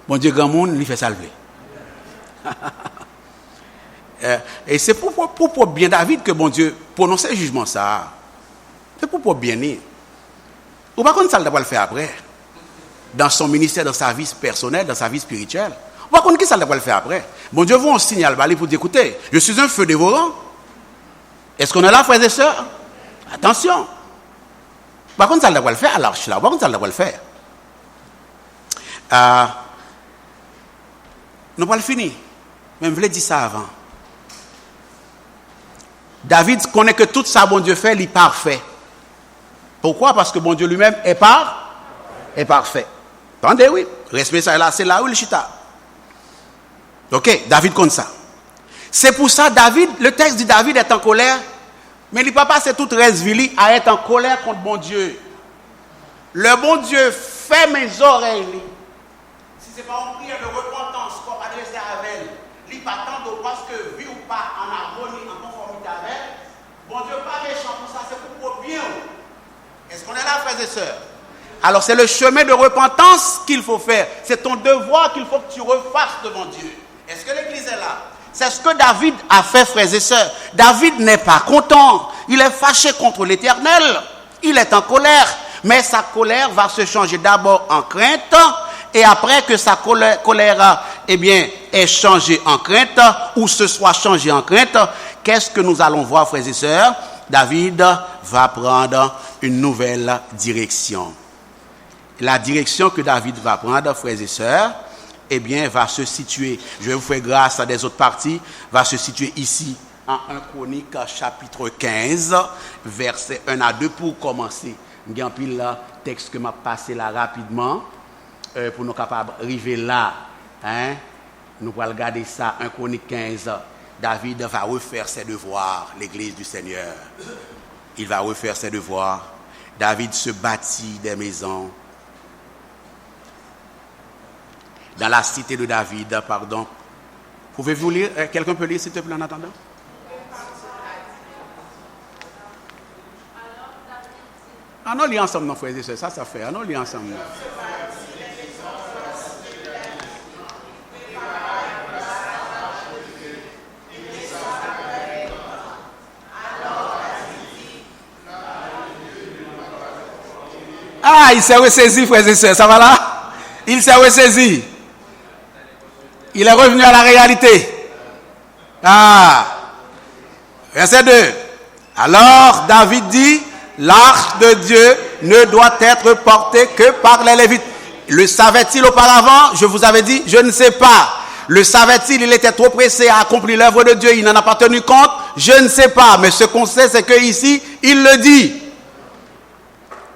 Bon Dieu, grand monde, lui fait salver. Et c'est pour bien David que bon Dieu prononce jugement ça. C'est pour bien. Ou pas qu'on ça doit le faire après. Dans son ministère, dans sa vie personnelle, dans sa vie spirituelle. Ou pas qu'on qui ça doit le faire après. Bon Dieu vous un signal pour dire écoutez, je suis un feu dévorant. Est-ce qu'on est là, frères et sœurs? Attention. Par contre, ça doit le faire à l'arche là. Par contre, ça doit le faire. Nous pas le finir. Mais je voulais dire ça avant. David connaît que tout ça, bon Dieu fait, il est parfait. Pourquoi? Parce que bon Dieu lui-même est parfait. Attendez, oui. Respect ça là, c'est là où il chita. Ok, David compte ça. C'est pour ça, David, le texte dit David est en colère, mais il ne peut pas passer toute Resvili à être en colère contre bon Dieu. Le bon Dieu fait mes oreilles. Si ce n'est pas une prière de repentance qu'on va adresser à elle, il pas tant parce que vie ou pas en harmonie, en conformité avec elle, bon Dieu pas méchant pour ça, c'est pour bien. Est-ce qu'on est là, frères et sœurs? Alors c'est le chemin de repentance qu'il faut faire. C'est ton devoir qu'il faut que tu refasses devant Dieu. Est-ce que l'église est là? C'est ce que David a fait, frères et sœurs. David n'est pas content. Il est fâché contre l'Éternel. Il est en colère. Mais sa colère va se changer d'abord en crainte. Et après que sa colère est changée en crainte, ou ce soit changée en crainte, qu'est-ce que nous allons voir, frères et sœurs? David va prendre une nouvelle direction. La direction que David va prendre, frères et sœurs, va se situer, je vais vous faire grâce à des autres parties, va se situer ici, en 1 Chronique, chapitre 15, versets 1 à 2, pour commencer. Il y a un pile texte que m'a passé là rapidement, pour nous capables d'arriver là. Nous allons regarder ça, 1 Chronique 15. David va refaire ses devoirs, l'église du Seigneur. Il va refaire ses devoirs. David se bâtit des maisons. Dans la cité de David, pardon. Pouvez-vous lire? Quelqu'un peut lire, s'il te plaît, en attendant? Ah non, lis ensemble, non, frères et sœurs, ça fait. Ah non, lis ensemble. Ah, il s'est ressaisi, frères et sœurs, ça va là? Il s'est ressaisi. Il est revenu à la réalité. Verset 2. Alors, David dit, l'arche de Dieu ne doit être portée que par les Lévites. Le savait-il auparavant? Je vous avais dit, je ne sais pas. Le savait-il? Il était trop pressé à accomplir l'œuvre de Dieu. Il n'en a pas tenu compte. Je ne sais pas. Mais ce qu'on sait, c'est qu'ici, il le dit.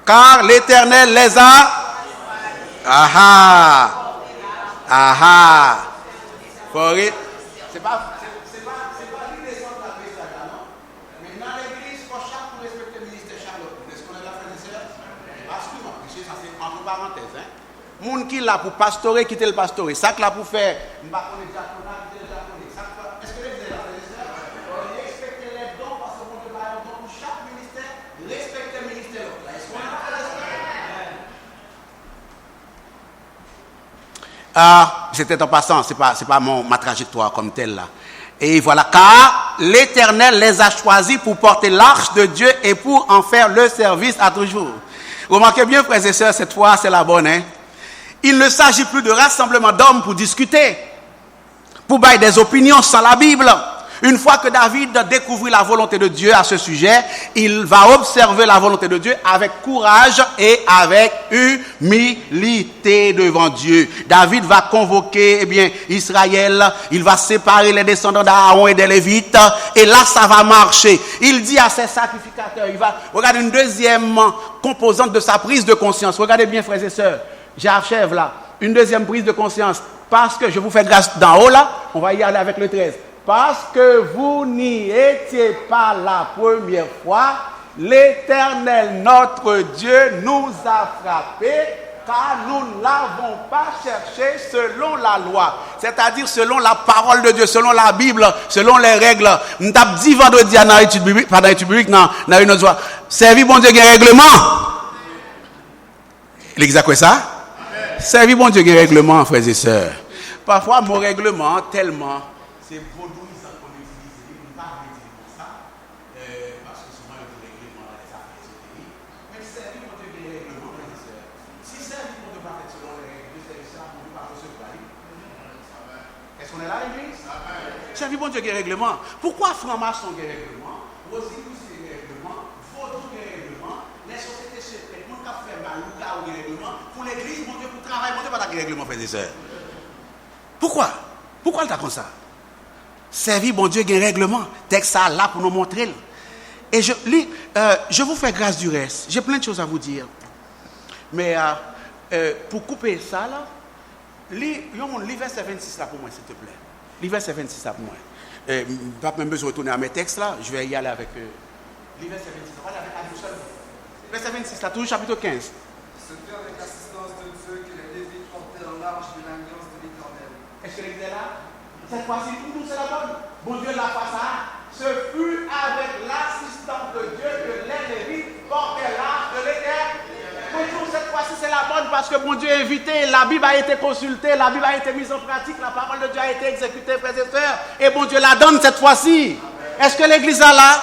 Car l'Éternel les a... Ah ah. For it. C'est pas l'idée de la message, non? Mais dans l'église, il faut chaque pour respecter le ministère Charlotte. Est-ce qu'on est là, frère et sœur? Excuse-moi, ça c'est entre parenthèses. Moun qui là pour pastorer, quitter le pastorer. Ça que là pour faire, je ne sais pas diaconat, quitter le diaconat. Est-ce que les frères et sœurs? Respectez les dons parce que mon Dieu va avoir un don pour chaque ministère. Respectez le ministère. Est-ce qu'on est là, frère et sœurs? C'était en passant, c'est pas ma trajectoire comme telle là. Et voilà, car l'Éternel les a choisis pour porter l'arche de Dieu et pour en faire le service à toujours. Remarquez bien, frères et sœurs, cette fois c'est la bonne. Il ne s'agit plus de rassemblement d'hommes pour discuter, pour bailler des opinions sans la Bible. Une fois que David découvrit la volonté de Dieu à ce sujet, il va observer la volonté de Dieu avec courage et avec humilité devant Dieu. David va convoquer Israël, il va séparer les descendants d'Aaron et des Lévites, et là ça va marcher. Il dit à ses sacrificateurs, il va regarder une deuxième composante de sa prise de conscience. Regardez bien, frères et sœurs, j'achève là. Une deuxième prise de conscience, parce que je vous fais grâce d'en haut là, on va y aller avec le 13. Parce que vous n'y étiez pas la première fois, l'Éternel, notre Dieu, nous a frappés, car nous ne l'avons pas cherché selon la loi. C'est-à-dire selon la parole de Dieu, selon la Bible, selon les règles. Nous avons dit vendredi dans l'étude biblique, pas dans l'étude biblique, non, dans une autre fois. Servi bon Dieu qui a un règlement. L'église a quoi ça? Servi bon Dieu qui a un règlement, frères et sœurs. Parfois, mon règlement, tellement... C'est vaudouisant qu'on utilise, on ne peut pas utiliser pour ça, parce que souvent il y a des règlements dans les affaires ésotériques. Mais servir pour Dieu des règlements, frères et sœurs. Si servir pour Dieu pas fait selon les règles, c'est ça, on ne peut pas recevoir. Est-ce qu'on est là, l'église? Servir pour Dieu des règlements. Pourquoi franc-maçon des règlements? Rosicus des règlements, vaudou des règlements, les sociétés secrètes, pour qu'on fait mal ou cas ou des règlements, pour l'église, mon Dieu, pour travailler, mon Dieu, pas des règlements, frères et sœurs. Pourquoi? Pourquoi le comme ça? Servir, bon Dieu, il y a un règlement. Texte ça là pour nous montrer. Et je vous fais grâce du reste. J'ai plein de choses à vous dire. Mais pour couper ça là, lis verset 26 là pour moi, s'il te plaît. Lis verset 26 là pour moi. Pas même besoin de retourner à mes textes là. Je vais y aller avec lis verset 26. On va aller avec la seul. Verset 26 là, toujours chapitre 15. Se fait avec l'assistance de Dieu que les Lévites portaient dans l'arche de l'alliance de l'Éternel. Est-ce que l'église est là? Cette fois-ci, pour nous, c'est la bonne. Bon Dieu l'a fait ça. Ce fut avec l'assistance de Dieu que les Lévites portaient l'arche de l'Éternel. Oui, cette fois-ci, c'est la bonne parce que bon Dieu est invité, la Bible a été consultée, la Bible a été mise en pratique, la parole de Dieu a été exécutée, frères et sœurs. Et bon Dieu la donne cette fois-ci. Est-ce que l'église est là?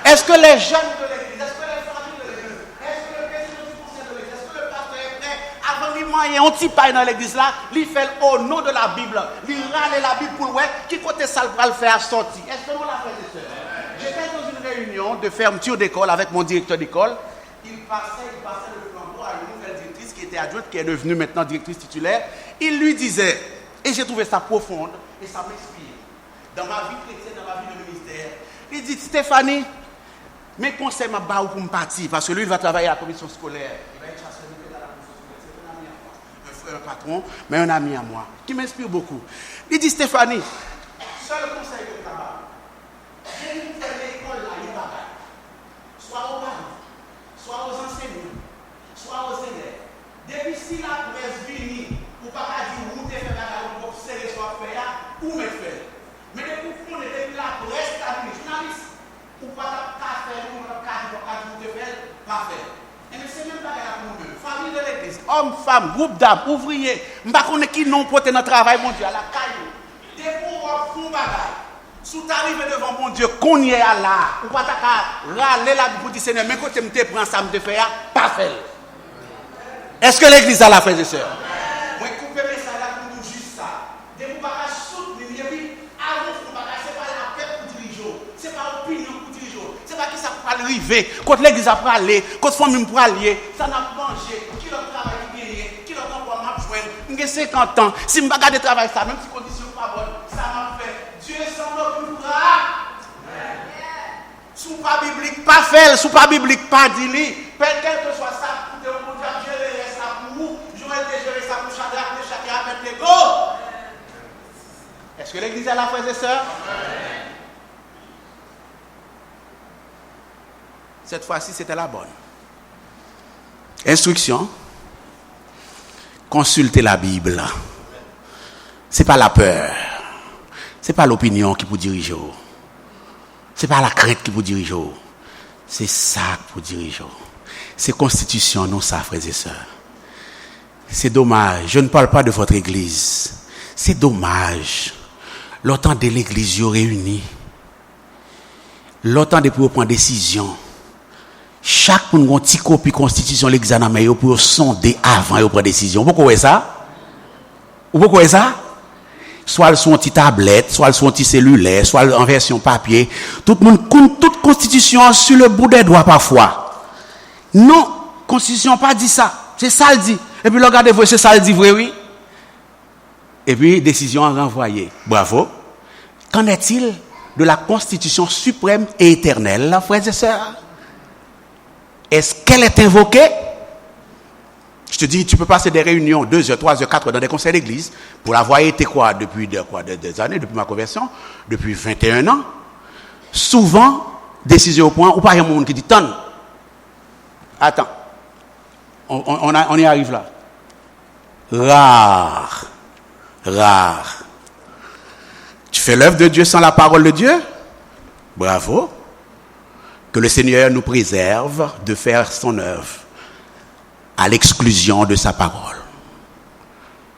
Est-ce que les jeunes de l'église, est-ce que les familles de l'église, est-ce que le président du conseil de l'église, est-ce que le pasteur est prêt? Avant lui, il y a un petit paille dans l'église là, il fait au nom de la Bible. Il râle la Bible pour le qui côté ça va le faire sortir. Est-ce que nous la frères et sœurs? J'étais dans une réunion de fermeture d'école avec mon directeur d'école. Il passait le flambeau à une nouvelle directrice qui était adjointe, qui est devenue maintenant directrice titulaire. Il lui disait, et j'ai trouvé ça profonde, et ça m'inspire, dans ma vie chrétienne, dans ma vie de ministère, il dit, Stéphanie, mes conseils m'a barré pour me partir, parce que lui, il va travailler à la commission scolaire. Il va être chasseur de la commission scolaire. C'est un ami à moi. Un frère, un patron, mais un ami à moi, qui m'inspire beaucoup. Il dit, Stéphanie, seul conseil que tu as, viens nous faire l'école là, il va soit aux parents, soit aux enseignants, soit aux élèves. Depuis si la presse vient, ou pas dire où tu fais la pour serrer soit faire, ou me faire. Mais depuis la presse, tu as dit, journaliste, ou pas faire, ou pas faire, pas faire. Et c'est même pas la pour nous. Famille de l'église, hommes, femmes, groupe d'âmes, ouvriers, je ne sais pas qui n'ont pas dans le travail, mon Dieu, à la caille. Des pour font bagaille. Si tu arrives devant mon Dieu, qu'on y est là, ou pas râler là pour dire Seigneur, mais quand tu me prends ça, me faire, pas faire. Est-ce que l'église a la frères et sœurs? Moi, couper mes salaires pour nous juste ça. Des pour pas soutenir, avant de faire, c'est pas la paix pour diriger, c'est pas l'opinion pour diriger, c'est pas qui ça pour arriver, quand l'église a pour aller, quand la famille pour aller, ça n'a pas mangé, qui le travail qui gagne, qui le emploi m'a joindre, j'ai 50 ans, si je ne regarde travail ça, même si les conditions ne sont pas bonnes, ça m'a fait. Dieu s'en occupera. Sous pas biblique, pas fait, sous pas biblique, pas dit, quel que soit ça. de gérer ça pour Shadrach, Meshach et Abednego. Est-ce que l'église est là, frères et sœurs? Cette fois-ci, c'était la bonne. Instruction. Consultez la Bible. Ce n'est pas la peur. Ce n'est pas l'opinion qui vous dirige. Ce n'est pas la crainte qui vous dirige. C'est ça qui vous dirige. C'est constitution, non ça, frères et sœurs. C'est dommage. Je ne parle pas de votre église. C'est dommage. L'autant de l'église y réunis. L'autant de pour prendre décision. Chaque monde a une petite copie constitution l'examen pour sonder avant de prendre décision. Vous voyez ça? Vous voyez ça? Soit sur une petite tablette, soit sur un petit cellulaire, soit en version papier. Tout le monde compte toute constitution sur le bout des doigts parfois. Non, constitution pas dit ça. C'est ça le dit. Et puis regardez-vous, c'est ça le dit vrai, oui. Et puis décision renvoyée. Bravo. Qu'en est-il de la constitution suprême et éternelle, frères et sœurs? Est-ce qu'elle est invoquée? Je te dis, tu peux passer des réunions 2 heures, 3 heures, 4 heures dans des conseils d'église pour l'avoir été quoi depuis des années, depuis ma conversion, depuis 21 ans. Souvent, décision au point, ou pas il y a un monde qui dit, tonne. Attends, on y arrive là. Rare. Tu fais l'œuvre de Dieu sans la parole de Dieu? Bravo. Que le Seigneur nous préserve de faire son œuvre à l'exclusion de sa parole.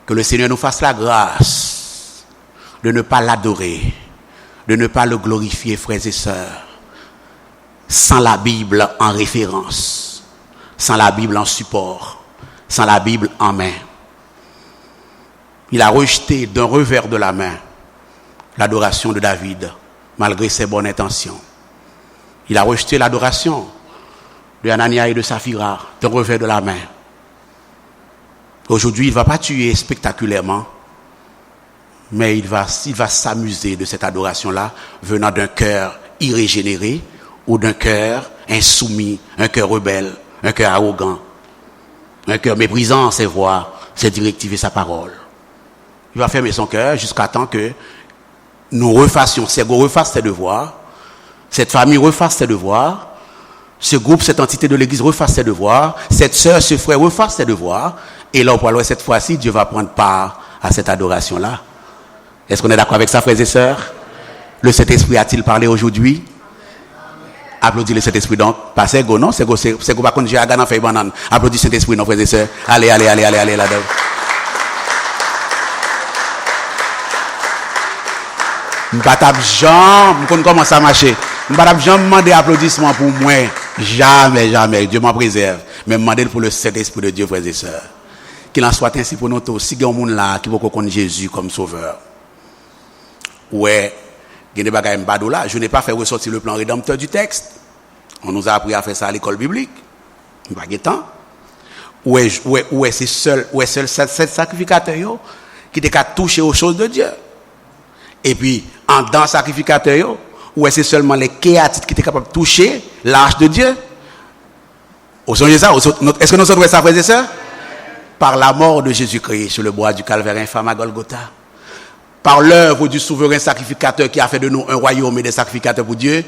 Que le Seigneur nous fasse la grâce de ne pas l'adorer, de ne pas le glorifier, frères et sœurs, sans la Bible en référence, sans la Bible en support, sans la Bible en main. Il a rejeté d'un revers de la main l'adoration de David, malgré ses bonnes intentions. Il a rejeté l'adoration de Anania et de Saphira d'un revers de la main. Aujourd'hui, il ne va pas tuer spectaculairement, mais il va s'amuser de cette adoration-là venant d'un cœur irrégénéré ou d'un cœur insoumis, un cœur rebelle, un cœur arrogant, un cœur méprisant ses voix, ses directives et sa parole. Il va fermer son cœur jusqu'à temps que nous refassions, Sergo refasse ses devoirs, cette famille refasse ses devoirs, ce groupe, cette entité de l'église refasse ses devoirs, cette sœur, ce frère refasse ses devoirs, et là, on pourra cette fois-ci, Dieu va prendre part à cette adoration-là. Est-ce qu'on est d'accord avec ça, frères et sœurs? Le Saint-Esprit a-t-il parlé aujourd'hui? Applaudis le Saint-Esprit donc. Pas c'est go, non? C'est go, pas qu'on j'ai à gagner fait banane. Applaudis le Saint-Esprit, non, frères et sœurs. Allez, là-dedans. M'batap Jean, m'con commence à marcher. M'batap Jean demander applaudissements pour moi. Jamais. Dieu m'en préserve. Mais demander pour le Saint-Esprit de Dieu, frères et sœurs. Qu'il en soit ainsi pour nous tous. Si il y a un monde là qui veut connaître Jésus comme sauveur. Ouais, il y a des bagages m'badou là. Je n'ai pas fait ressortir le plan rédempteur du texte. On nous a appris à faire ça à l'école biblique. Pas de temps. Ouais, c'est seul cet sacrificateur qui t'a touché aux choses de Dieu. Et puis, en dans sacrificateur, où c'est seulement les kéatites qui étaient capables de toucher l'arche de Dieu. Est-ce que nous sommes ça, frères et sœurs? Par la mort de Jésus-Christ sur le bois du calvaire infâme à Golgotha. Par l'œuvre du souverain sacrificateur qui a fait de nous un royaume et des sacrificateurs pour Dieu.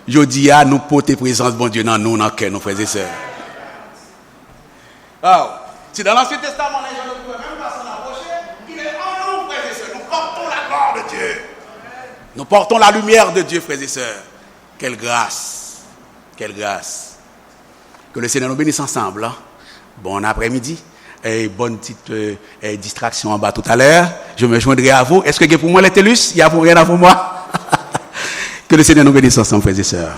Je dis à nous porter présence, bon Dieu, dans nous, dans nos frères et sœurs. Oh. Si dans l'Ancien Testament, les gens ne pouvaient même pas s'en approcher, il est en nous, frères et sœurs. Nous portons la gloire de Dieu. Nous portons la lumière de Dieu, frères et sœurs. Quelle grâce. Quelle grâce. Que le Seigneur nous bénisse ensemble. Hein? Bon après-midi. Et bonne petite distraction en bas tout à l'heure. Je me joindrai à vous. Est-ce que pour moi les TELUS? Il y a pour rien à pour moi. Que le Seigneur nous bénisse ensemble, frères et sœurs.